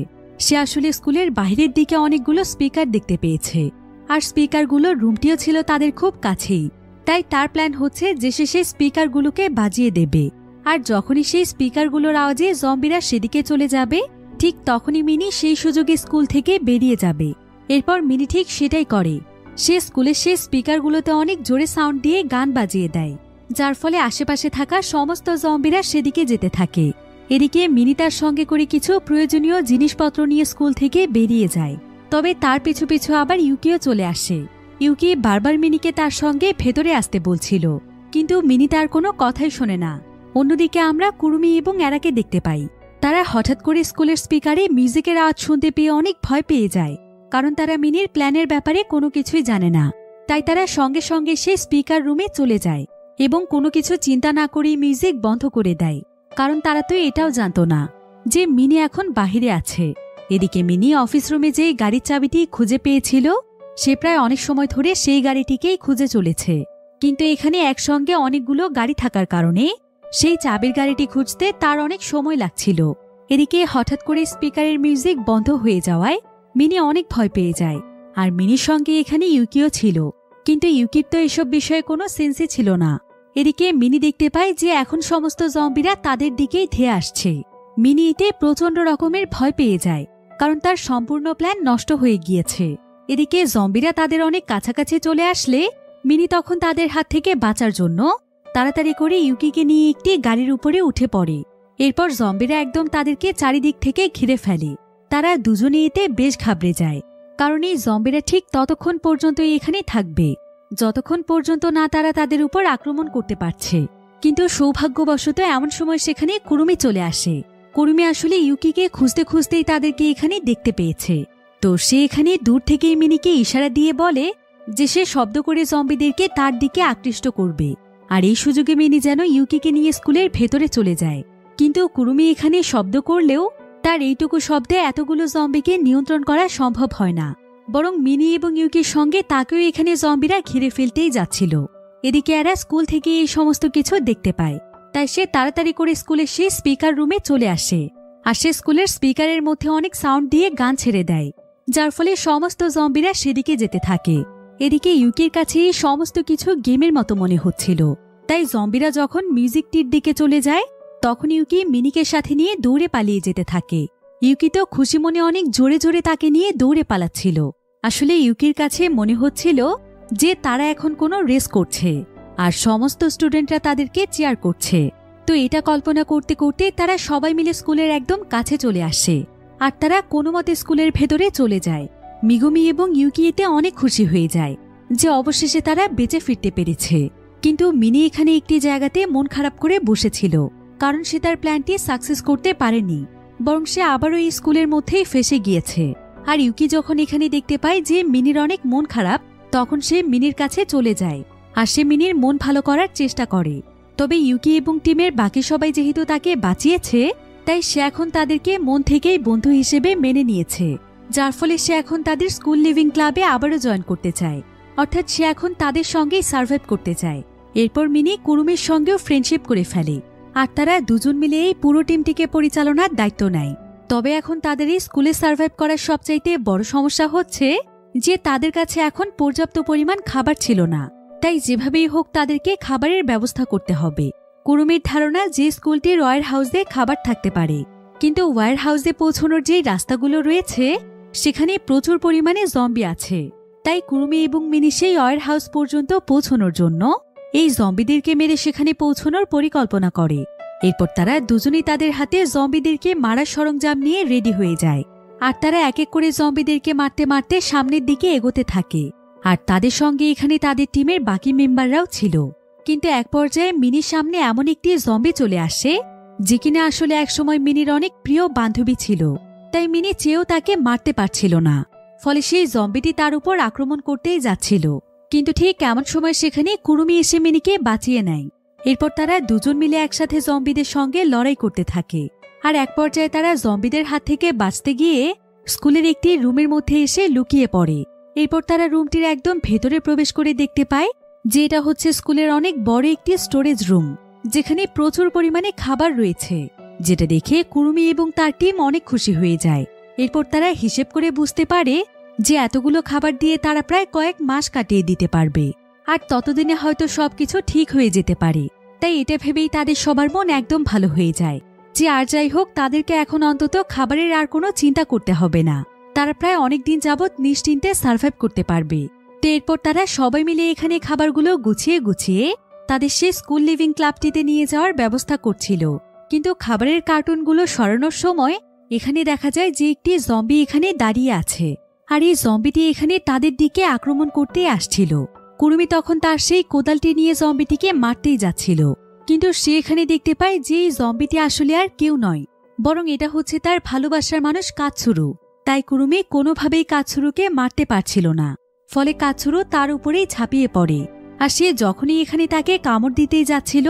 সে আসলে স্কুলের বাইরের দিকে অনেকগুলো স্পিকার দেখতে পেয়েছে, আর স্পিকারগুলোর রুমটিও ছিল তাদের খুব কাছেই। তাই তার প্ল্যান হচ্ছে যে সে সেই স্পিকারগুলোকে বাজিয়ে দেবে, আর যখনই সেই স্পিকারগুলোর আওয়াজে জম্বিরা সেদিকে চলে যাবে ঠিক তখনই মিনি সেই সুযোগে স্কুল থেকে বেরিয়ে যাবে। এরপর মিনি ঠিক সেটাই করে। সে স্কুলের সেই স্পিকারগুলোতে অনেক জোরে সাউন্ড দিয়ে গান বাজিয়ে দেয়, যার ফলে আশেপাশে থাকা সমস্ত জম্বিরা সেদিকে যেতে থাকে। এদিকে মিনি তার সঙ্গে করে কিছু প্রয়োজনীয় জিনিসপত্র নিয়ে স্কুল থেকে বেরিয়ে যায়। তবে তার পিছু পিছু আবার ইউকিও চলে আসে। ইউকি বারবার মিনিকে তার সঙ্গে ভেতরে আসতে বলছিল, কিন্তু মিনি তার কোনো কথাই শোনে না। অন্যদিকে আমরা কুরুমি এবং এরাকে দেখতে পাই। তারা হঠাৎ করে স্কুলের স্পিকারে মিউজিকের আওয়াজ শুনতে পেয়ে অনেক ভয় পেয়ে যায়, কারণ তারা মিনির প্ল্যানের ব্যাপারে কোনো কিছুই জানে না। তাই তারা সঙ্গে সঙ্গে সেই স্পিকার রুমে চলে যায় এবং কোনো কিছু চিন্তা না করেই মিউজিক বন্ধ করে দেয়, কারণ তারা তো এটাও জানতো না যে মিনি এখন বাহিরে আছে। এদিকে মিনি অফিস রুমে যেই গাড়ির চাবিটি খুঁজে পেয়েছিল সে প্রায় অনেক সময় ধরে সেই গাড়িটিকেই খুঁজে চলেছে, কিন্তু এখানে একসঙ্গে অনেকগুলো গাড়ি থাকার কারণে সেই চাবির গাড়িটি খুঁজতে তার অনেক সময় লাগছিল। এদিকে হঠাৎ করে স্পিকারের মিউজিক বন্ধ হয়ে যাওয়ায় মিনি অনেক ভয় পেয়ে যায়। আর মিনির সঙ্গে এখানে ইউকিও ছিল, কিন্তু ইউকির তো এসব বিষয়ে কোনো সেন্সই ছিল না। এদিকে মিনি দেখতে পায় যে এখন সমস্ত জম্বিরা তাদের দিকেই ধেয়ে আসছে। মিনি এতে প্রচন্ড রকমের ভয় পেয়ে যায়, কারণ তার সম্পূর্ণ প্ল্যান নষ্ট হয়ে গিয়েছে। এদিকে জম্বিরা তাদের অনেক কাছাকাছি চলে আসলে মিনি তখন তাদের হাত থেকে বাঁচার জন্য তাড়াতাড়ি করে ইউকিকে নিয়ে একটি গাড়ির উপরে উঠে পড়ে। এরপর জম্বিরা একদম তাদেরকে চারিদিক থেকে ঘিরে ফেলে। তারা দুজনে এতে বেশ ঘাবড়ে যায়, কারণ এই জম্বিরা ঠিক ততক্ষণ পর্যন্তই এখানে থাকবে যতক্ষণ পর্যন্ত না তারা তাদের উপর আক্রমণ করতে পারছে। কিন্তু সৌভাগ্যবশত এমন সময় সেখানে কুরুমি চলে আসে। কুরুমি আসলে ইউকিকে খুঁজতে খুঁজতেই তাদেরকে এখানে দেখতে পেয়েছে। তো সে এখানে দূর থেকেই মিনিকে ইশারা দিয়ে বলে যে সে শব্দ করে জম্বিদেরকে তার দিকে আকৃষ্ট করবে, আর এই সুযোগে মিনি যেন ইউকিকে নিয়ে স্কুলের ভেতরে চলে যায়। কিন্তু কুরুমি এখানে শব্দ করলেও তার এইটুকু শব্দে এতগুলো জম্বিকে নিয়ন্ত্রণ করা সম্ভব হয় না, বরং মিনি এবং ইউকির সঙ্গে তাকেও এখানে জম্বিরা ঘিরে ফেলতেই যাচ্ছিল। এদিকে এরা স্কুল থেকে এই সমস্ত কিছু দেখতে পায়, তাই সে তাড়াতাড়ি করে স্কুলের সেই স্পিকার রুমে চলে আসে। আর সে স্কুলের স্পিকারের মধ্যে অনেক সাউন্ড দিয়ে গান ছেড়ে দেয়, যার ফলে সমস্ত জম্বিরা সেদিকে যেতে থাকে। এদিকে ইউকির কাছে এই সমস্ত কিছু গেমের মতো মনে হচ্ছিল, তাই জম্বিরা যখন মিউজিকটির দিকে চলে যায় তখন ইউকি মিনিকে সাথে নিয়ে দৌড়ে পালিয়ে যেতে থাকে। ইউকি তো খুশি মনে অনেক জোরে জোরে তাকে নিয়ে দৌড়ে পালাচ্ছিল। আসলে ইউকির কাছে মনে হচ্ছিল যে তারা এখন কোনো রেস করছে আর সমস্ত স্টুডেন্টরা তাদেরকে চিয়ার করছে। তো এটা কল্পনা করতে করতে তারা সবাই মিলে স্কুলের একদম কাছে চলে আসে, আর তারা কোনো মতে স্কুলের ভেতরে চলে যায়। মিগুমি এবং ইউকি এতে অনেক খুশি হয়ে যায় যে অবশেষে তারা বেঁচে ফিরতে পেরেছে। কিন্তু মিনি এখানে একটি জায়গাতে মন খারাপ করে বসেছিল, কারণ সে তার প্ল্যানটি সাকসেস করতে পারেনি, বরং সে আবারও এই স্কুলের মধ্যেই ফেসে গিয়েছে। আর ইউকি যখন এখানে দেখতে পায় যে মিনির অনেক মন খারাপ, তখন সে মিনির কাছে চলে যায় আর সে মিনির মন ভালো করার চেষ্টা করে। তবে ইউকি এবং টিমের বাকি সবাই যেহেতু তাকে বাঁচিয়েছে, তাই সে এখন তাদেরকে মন থেকেই বন্ধু হিসেবে মেনে নিয়েছে, যার ফলে সে এখন তাদের স্কুল লিভিং ক্লাবে আবারও জয়েন করতে চায়। অর্থাৎ সে এখন তাদের সঙ্গেই সার্ভাইভ করতে চায়। এরপর মিনি কুরুমির সঙ্গেও ফ্রেন্ডশিপ করে ফেলে, আর তারা দুজন মিলে এই পুরো টিমটিকে পরিচালনার দায়িত্ব নেয়। তবে এখন তাদের এই স্কুলে সার্ভাইভ করার সবচাইতে বড় সমস্যা হচ্ছে যে তাদের কাছে এখন পর্যাপ্ত পরিমাণ খাবার ছিল না, তাই যেভাবেই হোক তাদেরকে খাবারের ব্যবস্থা করতে হবে। কুরুমির ধারণা যে স্কুলটির ওয়্যার হাউসে খাবার থাকতে পারে, কিন্তু ওয়্যার হাউসে পৌঁছানোর যে রাস্তাগুলো রয়েছে সেখানে প্রচুর পরিমাণে জম্বি আছে। তাই কুরুমি এবং মিনি সেই ওয়্যার হাউস পর্যন্ত পৌঁছানোর জন্য এই জম্বিদেরকে মেরে সেখানে পৌঁছানোর পরিকল্পনা করে। এরপর তারা দুজনেই তাদের হাতে জম্বিদেরকে মারার সরঞ্জাম নিয়ে রেডি হয়ে যায়, আর তারা এক এক করে জম্বিদেরকে মারতে মারতে সামনের দিকে এগোতে থাকে। আর তাদের সঙ্গে এখানে তাদের টিমের বাকি মেম্বাররাও ছিল। কিন্তু এক পর্যায়ে মিনির সামনে এমন একটি জম্বি চলে আসে যে কিনা আসলে একসময় মিনির অনেক প্রিয় বান্ধবী ছিল, তাই মিনি চেয়েও তাকে মারতে পারছিল না। ফলে সেই জম্বিটি তার উপর আক্রমণ করতেই যাচ্ছিল, কিন্তু ঠিক এমন সময় সেখানে কুরুমি এসে মিনিকে বাঁচিয়ে নেয়। এরপর তারা দুজন মিলে একসাথে জম্বিদের সঙ্গে লড়াই করতে থাকে, আর এক পর্যায়ে তারা জম্বিদের হাত থেকে বাঁচতে গিয়ে স্কুলের একটি রুমের মধ্যে এসে লুকিয়ে পড়ে। এরপর তারা রুমটির একদম ভেতরে প্রবেশ করে দেখতে পায় যে এটা হচ্ছে স্কুলের অনেক বড় একটি স্টোরেজ রুম, যেখানে প্রচুর পরিমাণে খাবার রয়েছে, যেটা দেখে কুরুমি এবং তার টিম অনেক খুশি হয়ে যায়। এরপর তারা হিসেব করে বুঝতে পারে যে এতগুলো খাবার দিয়ে তারা প্রায় কয়েক মাস কাটিয়ে দিতে পারবে, আর ততদিনে হয়তো সবকিছু ঠিক হয়ে যেতে পারে। তাই এটা ভেবেই তাদের সবার মন একদম ভালো হয়ে যায় যে আর যাই হোক তাদেরকে এখন অন্তত খাবারের আর কোনো চিন্তা করতে হবে না, তারা প্রায় অনেকদিন যাবৎ নিশ্চিন্তে সার্ভাইভ করতে পারবে। তো এরপর তারা সবাই মিলে এখানে খাবারগুলো গুছিয়ে গুছিয়ে তাদের সে স্কুল লিভিং ক্লাবটিতে নিয়ে যাওয়ার ব্যবস্থা করছিল। কিন্তু খাবারের কার্টুনগুলো সরানোর সময় এখানে দেখা যায় যে একটি জম্বি এখানে দাঁড়িয়ে আছে, আর এই জম্বিটি এখানে তাদের দিকে আক্রমণ করতে আসছিল। কুরুমি তখন তার সেই কোদালটি নিয়ে জম্বিটিকে মারতেই যাচ্ছিল, কিন্তু সে এখানে দেখতে পায় যে এই জম্বিটি আসলে আর কেউ নয়, বরং এটা হচ্ছে তার ভালোবাসার মানুষ কাৎসুরু। তাই কুরুমি কোনোভাবেই কাৎসুরুকে মারতে পারছিল না, ফলে কাৎসুরু তার উপরেই ঝাঁপিয়ে পড়ে। আর সে যখনই এখানে তাকে কামড় দিতেই যাচ্ছিল,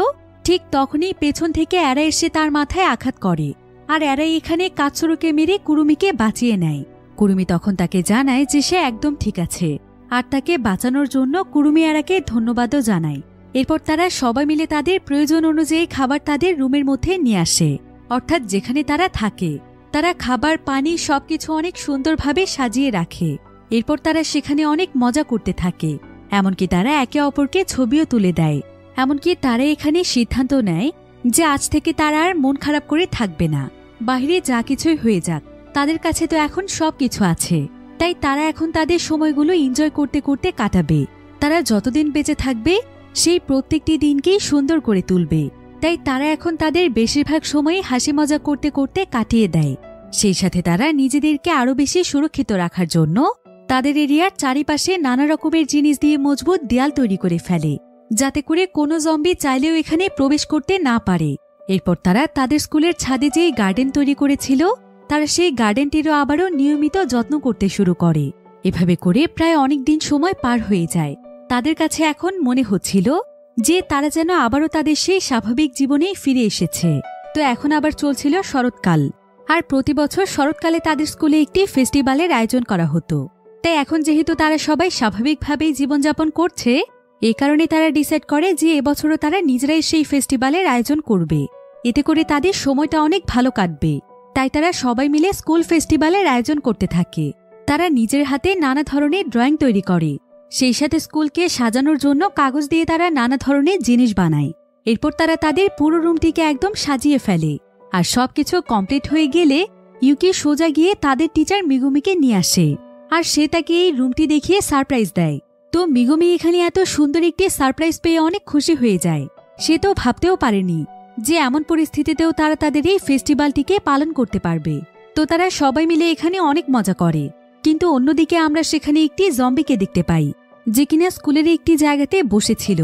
ঠিক তখনই পেছন থেকে এরা এসে তার মাথায় আঘাত করে, আর এরাই এখানে কাৎসুরুকে মেরে কুরুমিকে বাঁচিয়ে নেয়। কুরুমি তখন তাকে জানায় যে সে একদম ঠিক আছে, আর তাকে বাঁচানোর জন্য কুরুমি এরাকে ধন্যবাদও জানায়। এরপর তারা সবাই মিলে তাদের প্রয়োজন অনুযায়ী খাবার তাদের রুমের মধ্যে নিয়ে আসে, অর্থাৎ যেখানে তারা থাকে। তারা খাবার পানি সবকিছু অনেক সুন্দরভাবে সাজিয়ে রাখে। এরপর তারা সেখানে অনেক মজা করতে থাকে, এমনকি তারা একে অপরকে ছবিও তুলে দেয়। এমনকি তারা এখানে সিদ্ধান্ত নেয় যে আজ থেকে তারা আর মন খারাপ করে থাকবে না, বাহিরে যা কিছুই হয়ে যাক, তাদের কাছে তো এখন সবকিছু আছে। তাই তারা এখন তাদের সময়গুলো এনজয় করতে করতে কাটাবে। তারা যতদিন বেঁচে থাকবে সেই প্রত্যেকটি দিনকেই সুন্দর করে তুলবে। তাই তারা এখন তাদের বেশিরভাগ সময় হাসি মজা করতে করতে কাটিয়ে দেয়। সেই সাথে তারা নিজেদেরকে আরো বেশি সুরক্ষিত রাখার জন্য তাদের এরিয়ার চারিপাশে নানা রকমের জিনিস দিয়ে মজবুত দেয়াল তৈরি করে ফেলে, যাতে করে কোনো জম্বি চাইলেও এখানে প্রবেশ করতে না পারে। এরপর তারা তাদের স্কুলের ছাদে যেই গার্ডেন তৈরি করেছিল, তারা সেই গার্ডেনটিরও আবারও নিয়মিত যত্ন করতে শুরু করে। এভাবে করে প্রায় অনেক দিন সময় পার হয়ে যায়। তাদের কাছে এখন মনে হচ্ছিল যে তারা যেন আবারও তাদের সেই স্বাভাবিক জীবনেই ফিরে এসেছে। তো এখন আবার চলছিল শরৎকাল, আর প্রতি বছর শরৎকালে তাদের স্কুলে একটি ফেস্টিভ্যালের আয়োজন করা হতো। তাই এখন যেহেতু তারা সবাই স্বাভাবিকভাবেই জীবনযাপন করছে, এ কারণে তারা ডিসাইড করে যে এবছরও তারা নিজেরাই সেই ফেস্টিভ্যালের আয়োজন করবে। এতে করে তাদের সময়টা অনেক ভালো কাটবে। তাই তারা সবাই মিলে স্কুল ফেস্টিভ্যালের আয়োজন করতে থাকে। তারা নিজের হাতে নানা ধরনের ড্রয়িং তৈরি করে, সেই সাথে স্কুলকে সাজানোর জন্য কাগজ দিয়ে তারা নানা ধরনের জিনিস বানায়। এরপর তারা তাদের পুরো রুমটিকে একদম সাজিয়ে ফেলে। আর সবকিছু কমপ্লিট হয়ে গেলে ইউকি সোজা গিয়ে তাদের টিচার মিগুমিকে নিয়ে আসে, আর সে তাকে এই রুমটি দেখিয়ে সারপ্রাইজ দেয়। তো মিগুমি এখানে এত সুন্দর একটি সারপ্রাইজ পেয়ে অনেক খুশি হয়ে যায়। সে তো ভাবতেও পারেনি যে এমন পরিস্থিতিতেও তারা তাদের এই ফেস্টিভ্যালটিকে পালন করতে পারবে। তো তারা সবাই মিলে এখানে অনেক মজা করে। কিন্তু অন্যদিকে আমরা সেখানে একটি জম্বিকে দেখতে পাই, যে কিনা স্কুলের একটি জায়গাতে বসেছিল।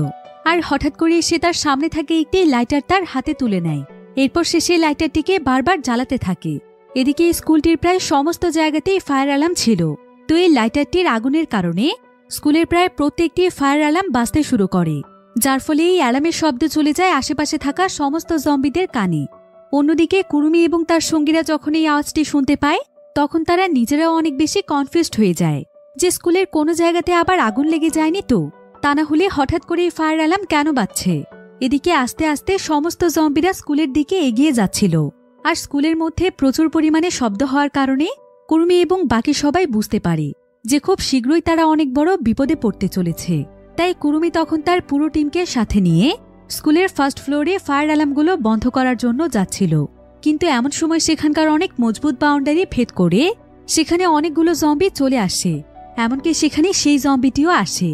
আর হঠাৎ করে সে তার সামনে থাকে একটি লাইটার তার হাতে তুলে নেয়। এরপর সে সেই লাইটারটিকে বারবার জ্বালাতে থাকে। এদিকে স্কুলটির প্রায় সমস্ত জায়গাতেই ফায়ার অ্যালার্ম ছিল। তো এই লাইটারটির আগুনের কারণে স্কুলের প্রায় প্রত্যেকটি ফায়ার অ্যালার্ম বাজতে শুরু করে, যার ফলে এই অ্যালার্মের শব্দ চলে যায় আশেপাশে থাকা সমস্ত জম্বিদের কানে। অন্যদিকে কুরুমি এবং তার সঙ্গীরা যখন এই আওয়াজটি শুনতে পায়, তখন তারা নিজেরাও অনেক বেশি কনফিউজড হয়ে যায় যে স্কুলের কোনো জায়গাতে আবার আগুন লেগে যায়নি তো, তা না হলে হঠাৎ করে এই ফায়ার অ্যালার্ম কেন বাজছে। এদিকে আস্তে আস্তে সমস্ত জম্বিরা স্কুলের দিকে এগিয়ে যাচ্ছিল। আর স্কুলের মধ্যে প্রচুর পরিমাণে শব্দ হওয়ার কারণে কুরুমি এবং বাকি সবাই বুঝতে পারে যে খুব শীঘ্রই তারা অনেক বড় বিপদে পড়তে চলেছে। তাই কুরুমি তখন তার পুরো টিমকে সাথে নিয়ে স্কুলের ফার্স্ট ফ্লোরে ফায়ার অ্যালার্মগুলো বন্ধ করার জন্য যাচ্ছিল। কিন্তু এমন সময় সেখানকার অনেক মজবুত বাউন্ডারি ভেদ করে সেখানে অনেকগুলো জম্বি চলে আসে। এমনকি সেখানে সেই জম্বিটিও আসে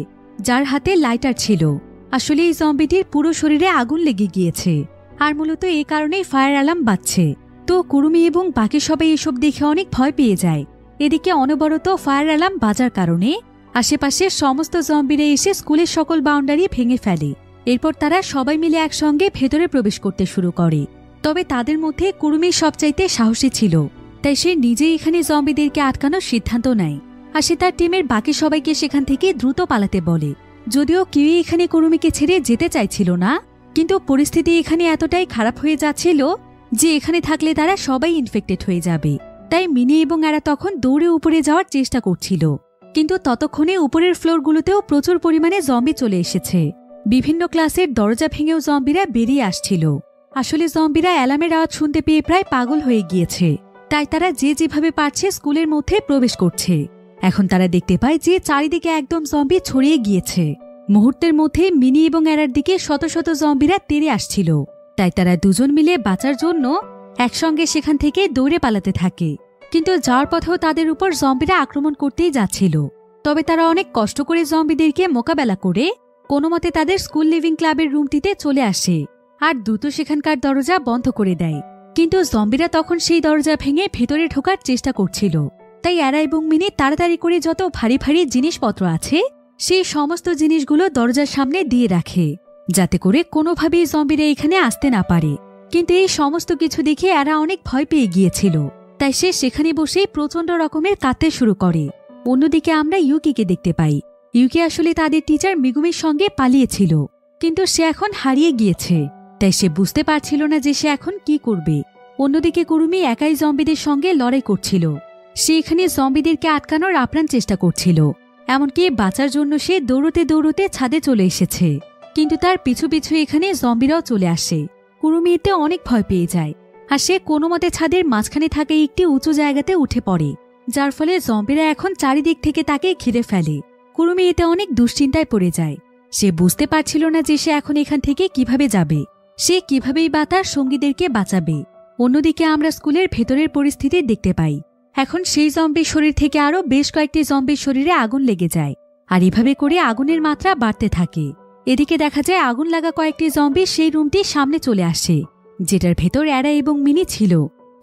যার হাতে লাইটার ছিল। আসলে এই জম্বিটির পুরো শরীরে আগুন লেগে গিয়েছে, আর মূলত এই কারণেই ফায়ার অ্যালার্ম বাজছে। তো কুরুমি এবং বাকি সবাই এসব দেখে অনেক ভয় পেয়ে যায়। এদিকে অনবরত ফায়ার অ্যালার্ম বাজার কারণে আশেপাশের সমস্ত জম্বিরা এসে স্কুলের সকল বাউন্ডারি ভেঙে ফেলে। এরপর তারা সবাই মিলে একসঙ্গে ভেতরে প্রবেশ করতে শুরু করে। তবে তাদের মধ্যে কুরুমি সবচাইতে সাহসী ছিল, তাই সে নিজেই এখানে জম্বিদেরকে আটকানোর সিদ্ধান্ত নেয়। আর সে তার টিমের বাকি সবাইকে সেখান থেকে দ্রুত পালাতে বলে। যদিও কেউই এখানে কুরুমিকে ছেড়ে যেতে চাইছিল না, কিন্তু পরিস্থিতি এখানে এতটাই খারাপ হয়ে যাচ্ছিল যে এখানে থাকলে তারা সবাই ইনফেক্টেড হয়ে যাবে। তাই মিনি এবং এরা তখন দৌড়ে উপরে যাওয়ার চেষ্টা করছিল। কিন্তু ততক্ষণে উপরের ফ্লোরগুলোতেও প্রচুর পরিমাণে জম্বি চলে এসেছে। বিভিন্ন ক্লাসের দরজা ভেঙেও জম্বিরা বেরিয়ে আসছিল। আসলে জম্বিরা অ্যালার্মের আওয়াজ শুনতে পেয়ে প্রায় পাগল হয়ে গিয়েছে। তাই তারা যে যেভাবে পারছে স্কুলের মধ্যে প্রবেশ করছে। এখন তারা দেখতে পায় যে চারিদিকে একদম জম্বি ছড়িয়ে গিয়েছে। মুহূর্তের মধ্যে মিনি এবং এরার দিকে শত শত জম্বিরা তেড়ে আসছিল। তাই তারা দুজন মিলে বাঁচার জন্য একসঙ্গে সেখান থেকে দৌড়ে পালাতে থাকে। কিন্তু যাওয়ার পথেও তাদের উপর জম্বিরা আক্রমণ করতেই যাচ্ছিল। তবে তারা অনেক কষ্ট করে জম্বিদেরকে মোকাবেলা করে কোনোমতে তাদের স্কুল লিভিং ক্লাবের রুমটিতে চলে আসে আর দ্রুত সেখানকার দরজা বন্ধ করে দেয়। কিন্তু জম্বিরা তখন সেই দরজা ভেঙে ভেতরে ঢোকার চেষ্টা করছিল। তাই এরা এবং মিনি তাড়াতাড়ি করে যত ভারী ভারী জিনিসপত্র আছে সেই সমস্ত জিনিসগুলো দরজার সামনে দিয়ে রাখে, যাতে করে কোনোভাবেই জম্বিরা এখানে আসতে না পারে। কিন্তু এই সমস্ত কিছু দেখে এরা অনেক ভয় পেয়ে গিয়েছিল। তাই সে সেখানে বসেই প্রচণ্ড রকমের কাঁদতে শুরু করে। অন্যদিকে আমরা ইউকিকে দেখতে পাই। ইউকি আসলে তাদের টিচার মিগুমির সঙ্গে পালিয়েছিল, কিন্তু সে এখন হারিয়ে গিয়েছে। তাই সে বুঝতে পারছিল না যে সে এখন কি করবে। অন্যদিকে কুরুমি একাই জম্বিদের সঙ্গে লড়াই করছিল। সে এখানে জম্বিদেরকে আটকানোর আপ্রাণ চেষ্টা করছিল। এমনকি বাঁচার জন্য সে দৌড়তে দৌড়তে ছাদে চলে এসেছে। কিন্তু তার পিছু পিছু এখানে জম্বিরাও চলে আসে। কুরুমি এতে অনেক ভয় পেয়ে যায়, আর সে কোনো মতে ছাদের মাঝখানে থাকা একটি উঁচু জায়গাতে উঠে পড়ে, যার ফলে জম্বিরা এখন চারিদিক থেকে তাকে ঘিরে ফেলে। কুরুমি এতে অনেক দুশ্চিন্তায় পড়ে যায়। সে বুঝতে পারছিল না যে সে এখন এখান থেকে কিভাবে যাবে, সে কিভাবেই বা তার সঙ্গীদেরকে বাঁচাবে। অন্যদিকে আমরা স্কুলের ভেতরের পরিস্থিতি দেখতে পাই। এখন সেই জম্বির শরীর থেকে আরও বেশ কয়েকটি জম্বির শরীরে আগুন লেগে যায়, আর এভাবে করে আগুনের মাত্রা বাড়তে থাকে। এদিকে দেখা যায় আগুন লাগা কয়েকটি জম্বি সেই রুমটির সামনে চলে আসে, যেটার ভেতর এরা এবং মিনি ছিল।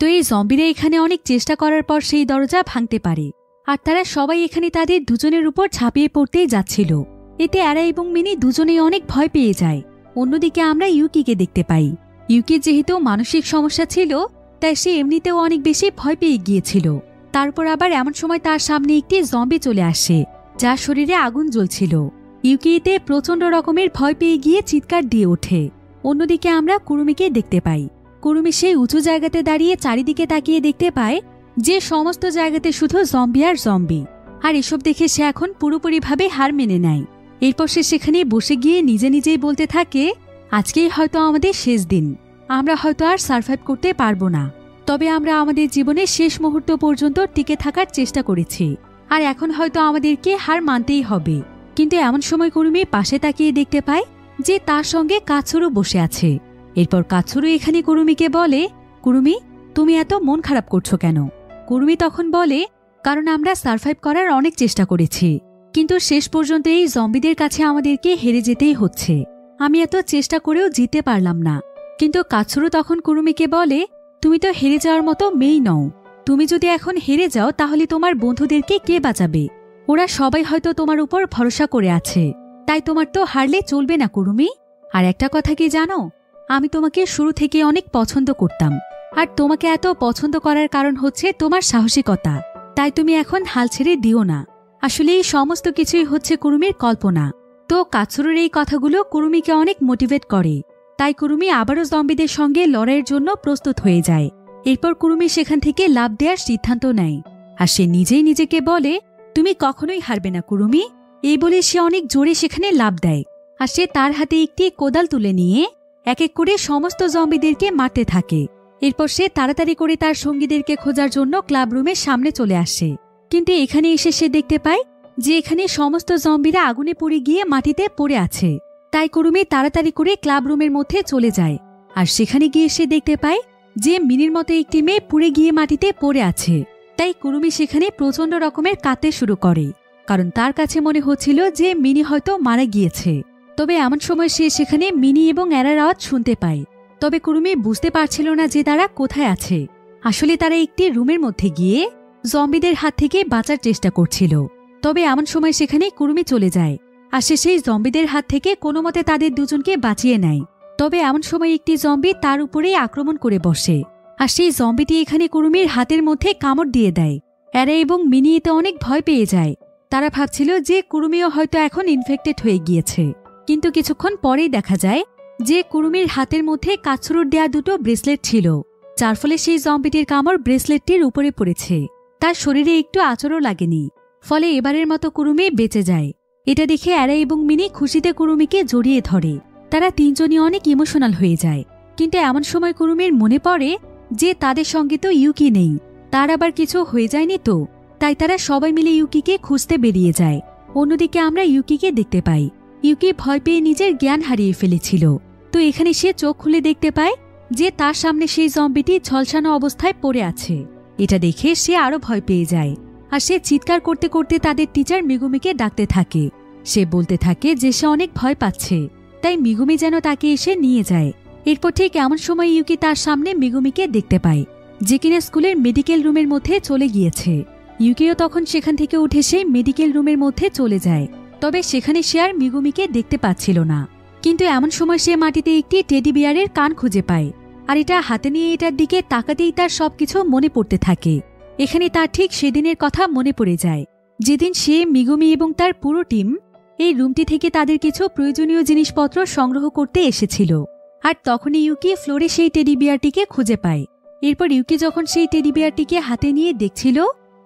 তো এই জম্বিরা এখানে অনেক চেষ্টা করার পর সেই দরজা ভাঙতে পারে। আর তারা সবাই এখানে তাদের দুজনের উপর ঝাঁপিয়ে পড়তেই যাচ্ছিল। এতে অ্যারা এবং মিনি দুজনেই অনেক ভয় পেয়ে যায়। অন্যদিকে আমরা ইউকিকে দেখতে পাই। ইউকির যেহেতু মানসিক সমস্যা ছিল, তাই সে এমনিতেও অনেক বেশি ভয় পেয়ে গিয়েছিল। তারপর আবার এমন সময় তার সামনে একটি জম্বি চলে আসে, যার শরীরে আগুন জ্বলছিল। ইউকি এতে প্রচণ্ড রকমের ভয় পেয়ে গিয়ে চিৎকার দিয়ে ওঠে। অন্যদিকে আমরা কুরুমিকে দেখতে পাই। কুরুমি সেই উঁচু জায়গাতে দাঁড়িয়ে চারিদিকে তাকিয়ে দেখতে পায় যে সমস্ত জায়গাতে শুধু জম্বি আর জম্বি। আর এসব দেখে সে এখন পুরোপুরিভাবে হার মেনে নেয়। এরপর সে সেখানে বসে গিয়ে নিজে নিজেই বলতে থাকে, আজকেই হয়তো আমাদের শেষ দিন। আমরা হয়তো আর সার্ভাইভ করতে পারবো না, তবে আমরা আমাদের জীবনের শেষ মুহূর্ত পর্যন্ত টিকে থাকার চেষ্টা করেছি, আর এখন হয়তো আমাদেরকে হার মানতেই হবে। কিন্তু এমন সময় কুরুমি পাশে তাকিয়ে দেখতে পায় যে তার সঙ্গে কাছুরু বসে আছে। এরপর কাছুরু এখানে কুরুমিকে বলে, কুরুমি, তুমি এত মন খারাপ করছো কেন? কুরুমি তখন বলে, কারণ আমরা সার্ভাইভ করার অনেক চেষ্টা করেছি, কিন্তু শেষ পর্যন্ত এই জম্বিদের কাছে আমাদেরকে হেরে যেতেই হচ্ছে। আমি এত চেষ্টা করেও জিততে পারলাম না। কিন্তু কাছুরু তখন কুরুমিকে বলে, তুমি তো হেরে যাওয়ার মতো মেয়েই নও। তুমি যদি এখন হেরে যাও তাহলে তোমার বন্ধুদেরকে কে বাঁচাবে? ওরা সবাই হয়তো তোমার উপর ভরসা করে আছে, তাই তোমার তো হারলে চলবে না কুরুমি। আর একটা কথা কি জানো, আমি তোমাকে শুরু থেকে অনেক পছন্দ করতাম, আর তোমাকে এত পছন্দ করার কারণ হচ্ছে তোমার সাহসিকতা। তাই তুমি এখন হাল ছেড়ে দিও না। আসলে এই সমস্ত কিছুই হচ্ছে কুরুমির কল্পনা। তো কাছুরুর এই কথাগুলো কুরুমিকে অনেক মোটিভেট করে। তাই কুরুমি আবারও জম্বিদের সঙ্গে লড়াইয়ের জন্য প্রস্তুত হয়ে যায়। এরপর কুরুমি সেখান থেকে লাফ দেওয়ার সিদ্ধান্ত নেয়, আর সে নিজেই নিজেকে বলে, তুমি কখনোই হারবে না কুরুমি। এই বলে সে অনেক জোরে সেখানে লাফ দেয়, আর সে তার হাতে একটি কোদাল তুলে নিয়ে এক এক করে সমস্ত জম্বিদেরকে মারতে থাকে। এরপর সে তাড়াতাড়ি করে তার সঙ্গীদেরকে খোঁজার জন্য ক্লাব রুমের সামনে চলে আসে। কিন্তু এখানে এসে সে দেখতে পায় যে এখানে সমস্ত জম্বিরা আগুনে পড়ে গিয়ে মাটিতে পড়ে আছে। তাই কুরুমি তাড়াতাড়ি করে ক্লাব রুমের মধ্যে চলে যায়, আর সেখানে গিয়ে সে দেখতে পায় যে মিনির মতো একটি মেয়ে পুড়ে গিয়ে মাটিতে পড়ে আছে। তাই কুরুমি সেখানে প্রচণ্ড রকমের কাঁদতে শুরু করে, কারণ তার কাছে মনে হচ্ছিল যে মিনি হয়তো মারা গিয়েছে। তবে এমন সময় সে সেখানে মিনি এবং অ্যারার আওয়াজ শুনতে পায়। তবে কুরুমি বুঝতে পারছিল না যে তারা কোথায় আছে। আসলে তারা একটি রুমের মধ্যে গিয়ে জম্বিদের হাত থেকে বাঁচার চেষ্টা করছিল। তবে এমন সময় সেখানে কুরুমি চলে যায়, আর সে সেই জম্বিদের হাত থেকে কোনো মতে তাদের দুজনকে বাঁচিয়ে নেয়। তবে এমন সময় একটি জম্বি তার উপরেই আক্রমণ করে বসে, আর সেই জম্বিটি এখানে কুরুমির হাতের মধ্যে কামড় দিয়ে দেয়। অ্যারা এবং মিনি এতে অনেক ভয় পেয়ে যায়। তারা ভাবছিল যে কুরুমিও হয়তো এখন ইনফেক্টেড হয়ে গিয়েছে। কিন্তু কিছুক্ষণ পরেই দেখা যায় যে কুরুমির হাতের মধ্যে কাছুরুর দেয়া দুটো ব্রেসলেট ছিল, যার ফলে সেই জম্বিটির কামড় ব্রেসলেটটির উপরে পড়েছে। তার শরীরে একটু আঁচড়ও লাগেনি, ফলে এবারের মতো কুরুমি বেঁচে যায়। এটা দেখে অ্যারা এবং মিনি খুশিতে কুরুমিকে জড়িয়ে ধরে। তারা তিনজনই অনেক ইমোশনাল হয়ে যায়। কিন্তু এমন সময় কুরুমির মনে পড়ে যে তাদের সঙ্গে তো ইউকি নেই, তার আবার কিছু হয়ে যায়নি তো। তাই তারা সবাই মিলে ইউকিকে খুঁজতে বেরিয়ে যায়। অন্যদিকে আমরা ইউকিকে দেখতে পাই। ইউকি ভয় পেয়ে নিজের জ্ঞান হারিয়ে ফেলেছিল। তো এখানে সে চোখ খুলে দেখতে পায় যে তার সামনে সেই জম্বিটি ঝলসানো অবস্থায় পড়ে আছে। এটা দেখে সে আরো ভয় পেয়ে যায়, আর সে চিৎকার করতে করতে তাদের টিচার মিগুমিকে ডাকতে থাকে। সে বলতে থাকে যে সে অনেক ভয় পাচ্ছে, তাই মিগুমি যেন তাকে এসে নিয়ে যায়। এরপর ঠিক এমন সময় ইউকি তার সামনে মিগুমিকে দেখতে পায়, যে কিনা স্কুলের মেডিকেল রুমের মধ্যে চলে গিয়েছে। ইউকিও তখন সেখান থেকে উঠে সেই মেডিকেল রুমের মধ্যে চলে যায়। তবে সেখানে সে আর মিগুমিকে দেখতে পাচ্ছিল না। কিন্তু এমন সময় সে মাটিতে একটি টেডি বিয়ারের কান খুঁজে পায়, আর এটা হাতে নিয়ে এটার দিকে তাকাতেই তার সবকিছু মনে পড়তে থাকে। এখানে তার ঠিক সেদিনের কথা মনে পড়ে যায়, যেদিন সে, মিগুমি এবং তার পুরো টিম এই রুমটি থেকে তাদের কিছু প্রয়োজনীয় জিনিসপত্র সংগ্রহ করতে এসেছিল। আর তখনই ইউকি ফ্লোরে সেই টেডি বিয়ারটিকে খুঁজে পায়। এরপর ইউকি যখন সেই টেডি বিয়ারটিকে হাতে নিয়ে দেখছিল,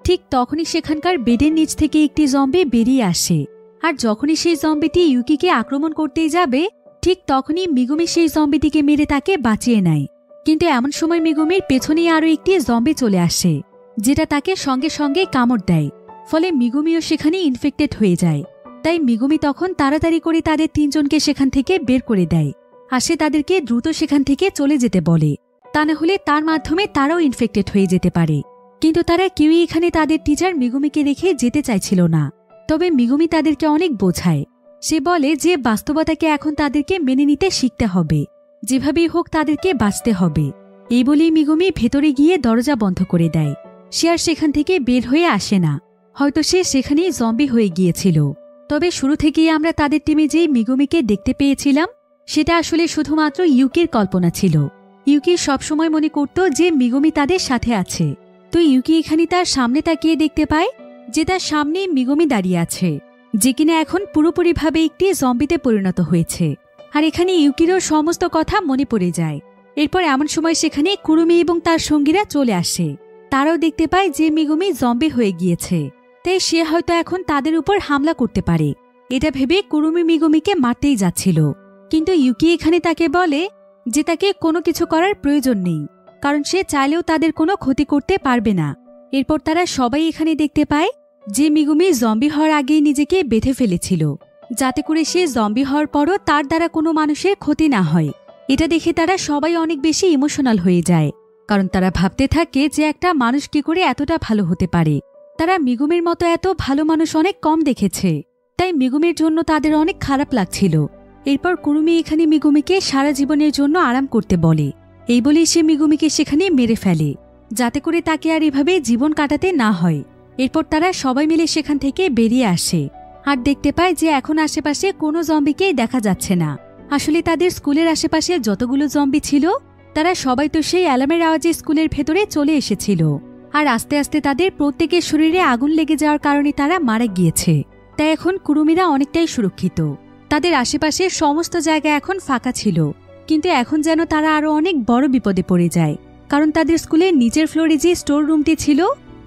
ঠিক তখনই সেখানকার বেডের নিচ থেকে একটি জম্বি বেরিয়ে আসে। আর যখনই সেই জম্বিটি ইউকিকে আক্রমণ করতেই যাবে, ঠিক তখনই মিগুমি সেই জম্বিটিকে মেরে তাকে বাঁচিয়ে নেয়। কিন্তু এমন সময় মিগুমির পেছনেই আরও একটি জম্বি চলে আসে, যেটা তাকে সঙ্গে সঙ্গে কামড় দেয়। ফলে মিগুমিও সেখানে ইনফেক্টেড হয়ে যায়। তাই মিগুমি তখন তাড়াতাড়ি করে তাদের তিনজনকে সেখান থেকে বের করে দেয়, আর সে তাদেরকে দ্রুত সেখান থেকে চলে যেতে বলে। তা না হলে তার মাধ্যমে তারাও ইনফেক্টেড হয়ে যেতে পারে। কিন্তু তারা কেউই এখানে তাদের টিচার মিগুমিকে রেখে যেতে চাইছিল না। তবে মিগুমি তাদেরকে অনেক বোঝায়। সে বলে যে বাস্তবতাকে এখন তাদেরকে মেনে নিতে শিখতে হবে, যেভাবেই হোক তাদেরকে বাঁচতে হবে। এই বলেই মিগুমি ভেতরে গিয়ে দরজা বন্ধ করে দেয়। সে আর সেখান থেকে বের হয়ে আসে না। হয়তো সে সেখানেই জম্বি হয়ে গিয়েছিল। তবে শুরু থেকেই আমরা তাদের টিমে যে মিগুমিকে দেখতে পেয়েছিলাম সেটা আসলে শুধুমাত্র ইউকির কল্পনা ছিল। ইউকি সবসময় মনে করত যে মিগুমি তাদের সাথে আছে। তো ইউকি এখানে তার সামনে তাকিয়ে দেখতে পায় যে তার সামনে মিগুমি দাঁড়িয়ে আছে, যে কিনা এখন পুরোপুরিভাবে একটি জম্বিতে পরিণত হয়েছে। আর এখানে ইউকিরও সমস্ত কথা মনে পড়ে যায়। এরপর এমন সময় সেখানে কুরুমি এবং তার সঙ্গীরা চলে আসে। তারাও দেখতে পায় যে মিগুমি জম্বি হয়ে গিয়েছে, তাই সে হয়তো এখন তাদের উপর হামলা করতে পারে। এটা ভেবে কুরুমি মিগুমিকে মারতেই যাচ্ছিল, কিন্তু ইউকি এখানে তাকে বলে যে তাকে কোনো কিছু করার প্রয়োজন নেই, কারণ সে চাইলেও তাদের কোনো ক্ষতি করতে পারবে না। এরপর তারা সবাই এখানে দেখতে পায় যে মিগুমি জম্বি হওয়ার আগেই নিজেকে বেঁধে ফেলেছিল, যাতে করে সে জম্বি হওয়ার পরও তার দ্বারা কোনো মানুষের ক্ষতি না হয়। এটা দেখে তারা সবাই অনেক বেশি ইমোশনাল হয়ে যায়, কারণ তারা ভাবতে থাকে যে একটা মানুষ কি করে এতটা ভালো হতে পারে। তারা মিগুমির মতো এত ভালো মানুষ অনেক কম দেখেছে, তাই মিগুমির জন্য তাদের অনেক খারাপ লাগছিল। এরপর কুরুমি এখানে মিগুমিকে সারা জীবনের জন্য আরাম করতে বলে। এই বলেই সে মিগুমিকে সেখানে মেরে ফেলে, যাতে করে তাকে আর এভাবে জীবন কাটাতে না হয়। এরপর তারা সবাই মিলে সেখান থেকে বেরিয়ে আসে আর দেখতে পায় যে এখন আশেপাশে কোনো জম্বিকেই দেখা যাচ্ছে না। আসলে তাদের স্কুলের আশেপাশে যতগুলো জম্বি ছিল তারা সবাই তো সেই অ্যালার্মের আওয়াজে স্কুলের ভেতরে চলে এসেছিল, আর আস্তে আস্তে তাদের প্রত্যেকের শরীরে আগুন লেগে যাওয়ার কারণে তারা মারা গিয়েছে। তাই এখন কুরুমিরা অনেকটাই সুরক্ষিত। তাদের আশেপাশের সমস্ত জায়গা এখন ফাঁকা ছিল, কিন্তু এখন যেন তারা আরো অনেক বড় বিপদে পড়ে যায়, কারণ তাদের স্কুলের নিচের ফ্লোরে যে স্টোর রুমটি ছিল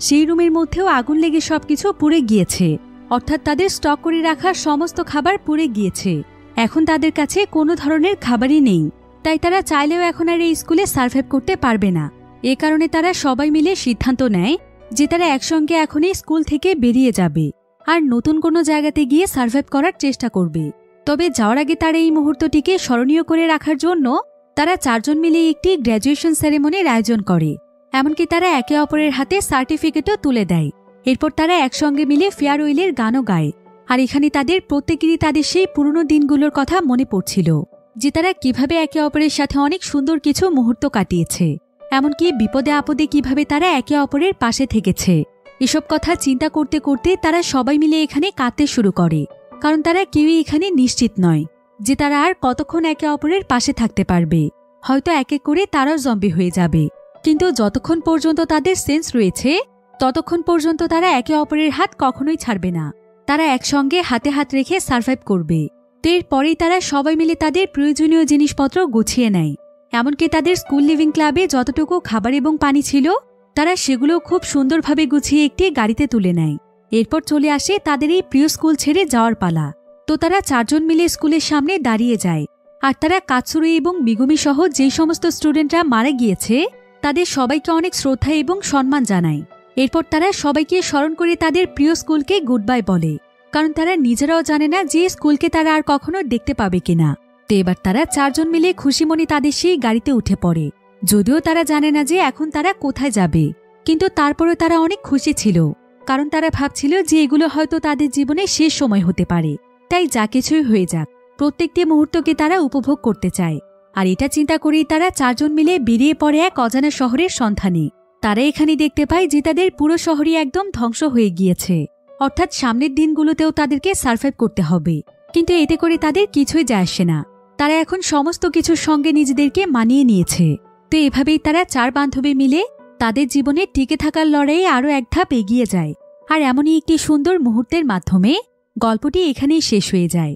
সেই রুমের মধ্যেও আগুন লেগে সবকিছু পুড়ে গিয়েছে। অর্থাৎ তাদের স্টক করে রাখা সমস্ত খাবার পুড়ে গিয়েছে। এখন তাদের কাছে কোনো ধরনের খাবারই নেই, তাই তারা চাইলেও এখন আর এই স্কুলে সার্ভাইভ করতে পারবে না। এ কারণে তারা সবাই মিলে সিদ্ধান্ত নেয় যে তারা একসঙ্গে এখন এই স্কুল থেকে বেরিয়ে যাবে আর নতুন কোনো জায়গাতে গিয়ে সার্ভাইভ করার চেষ্টা করবে। তবে যাওয়ার আগে তারা এই মুহূর্তটিকে স্মরণীয় করে রাখার জন্য তারা 4 জন মিলে একটি গ্র্যাজুয়েশন সেরেমনির আয়োজন করে। এমনকি তারা একে অপরের হাতে সার্টিফিকেটও তুলে দেয়। এরপর তারা একসঙ্গে মিলে ফেয়ারওয়েলের গানও গায়। আর এখানে তাদের প্রত্যেকেরই তাদের সেই পুরনো দিনগুলোর কথা মনে পড়ছিল, যে তারা কিভাবে একে অপরের সাথে অনেক সুন্দর কিছু মুহূর্ত কাটিয়েছে, এমনকি বিপদে আপদে কিভাবে তারা একে অপরের পাশে থেকেছে। এসব কথা চিন্তা করতে করতে তারা সবাই মিলে এখানে কাঁদতে শুরু করে, কারণ তারা কেউই এখানে নিশ্চিত নয় যে তারা আর কতক্ষণ একে অপরের পাশে থাকতে পারবে। হয়তো এক এক করে তারাও জম্বি হয়ে যাবে, কিন্তু যতক্ষণ পর্যন্ত তাদের সেন্স রয়েছে ততক্ষণ পর্যন্ত তারা একে অপরের হাত কখনোই ছাড়বে না। তারা একসঙ্গে হাতে হাত রেখে সার্ভাইভ করবে। তো এরপরেই তারা সবাই মিলে তাদের প্রয়োজনীয় জিনিসপত্র গুছিয়ে নেয়। এমনকি তাদের স্কুল লিভিং ক্লাবে যতটুকু খাবার এবং পানি ছিল তারা সেগুলো খুব সুন্দরভাবে গুছিয়ে একটি গাড়িতে তুলে নেয়। এরপর চলে আসে তাদের এই প্রিয় স্কুল ছেড়ে যাওয়ার পালা। তো তারা 4 জন মিলে স্কুলের সামনে দাঁড়িয়ে যায়, আর তারা কাৎসুরি এবং মিগুমি সহ যেই সমস্ত স্টুডেন্টরা মারা গিয়েছে তাদের সবাইকে অনেক শ্রদ্ধা এবং সম্মান জানায়। এরপর তারা সবাইকে স্মরণ করে তাদের প্রিয় স্কুলকে গুড বাই বলে, কারণ তারা নিজেরাও জানে না যে স্কুলকে তারা আর কখনো দেখতে পাবে কিনা। তো এবার তারা 4 জন মিলে খুশি মনে তাদের সেই গাড়িতে উঠে পড়ে, যদিও তারা জানে না যে এখন তারা কোথায় যাবে। কিন্তু তারপরেও তারা অনেক খুশি ছিল, কারণ তারা ভাবছিল যে এগুলো হয়তো তাদের জীবনে শেষ সময় হতে পারে। তাই যা কিছুই হয়ে যাক, প্রত্যেকটি মুহূর্তকে তারা উপভোগ করতে চায়। আর এটা চিন্তা করেই তারা 4 জন মিলে বেরিয়ে পড়ে এক অজানা শহরের সন্ধানে। তারা এখানে দেখতে পায় যে তাদের পুরো শহরই একদম ধ্বংস হয়ে গিয়েছে, অর্থাৎ সামনের দিনগুলোতেও তাদেরকে সার্ভাইভ করতে হবে। কিন্তু এতে করে তাদের কিছুই যায় আসে না। তারা এখন সমস্ত কিছুর সঙ্গে নিজেদেরকে মানিয়ে নিয়েছে। তো এভাবেই তারা 4 বান্ধবী মিলে তাদের জীবনে টিকে থাকার লড়াইয়ে আরও এক ধাপ এগিয়ে যায়। আর এমনই একটি সুন্দর মুহূর্তের মাধ্যমে গল্পটি এখানেই শেষ হয়ে যায়।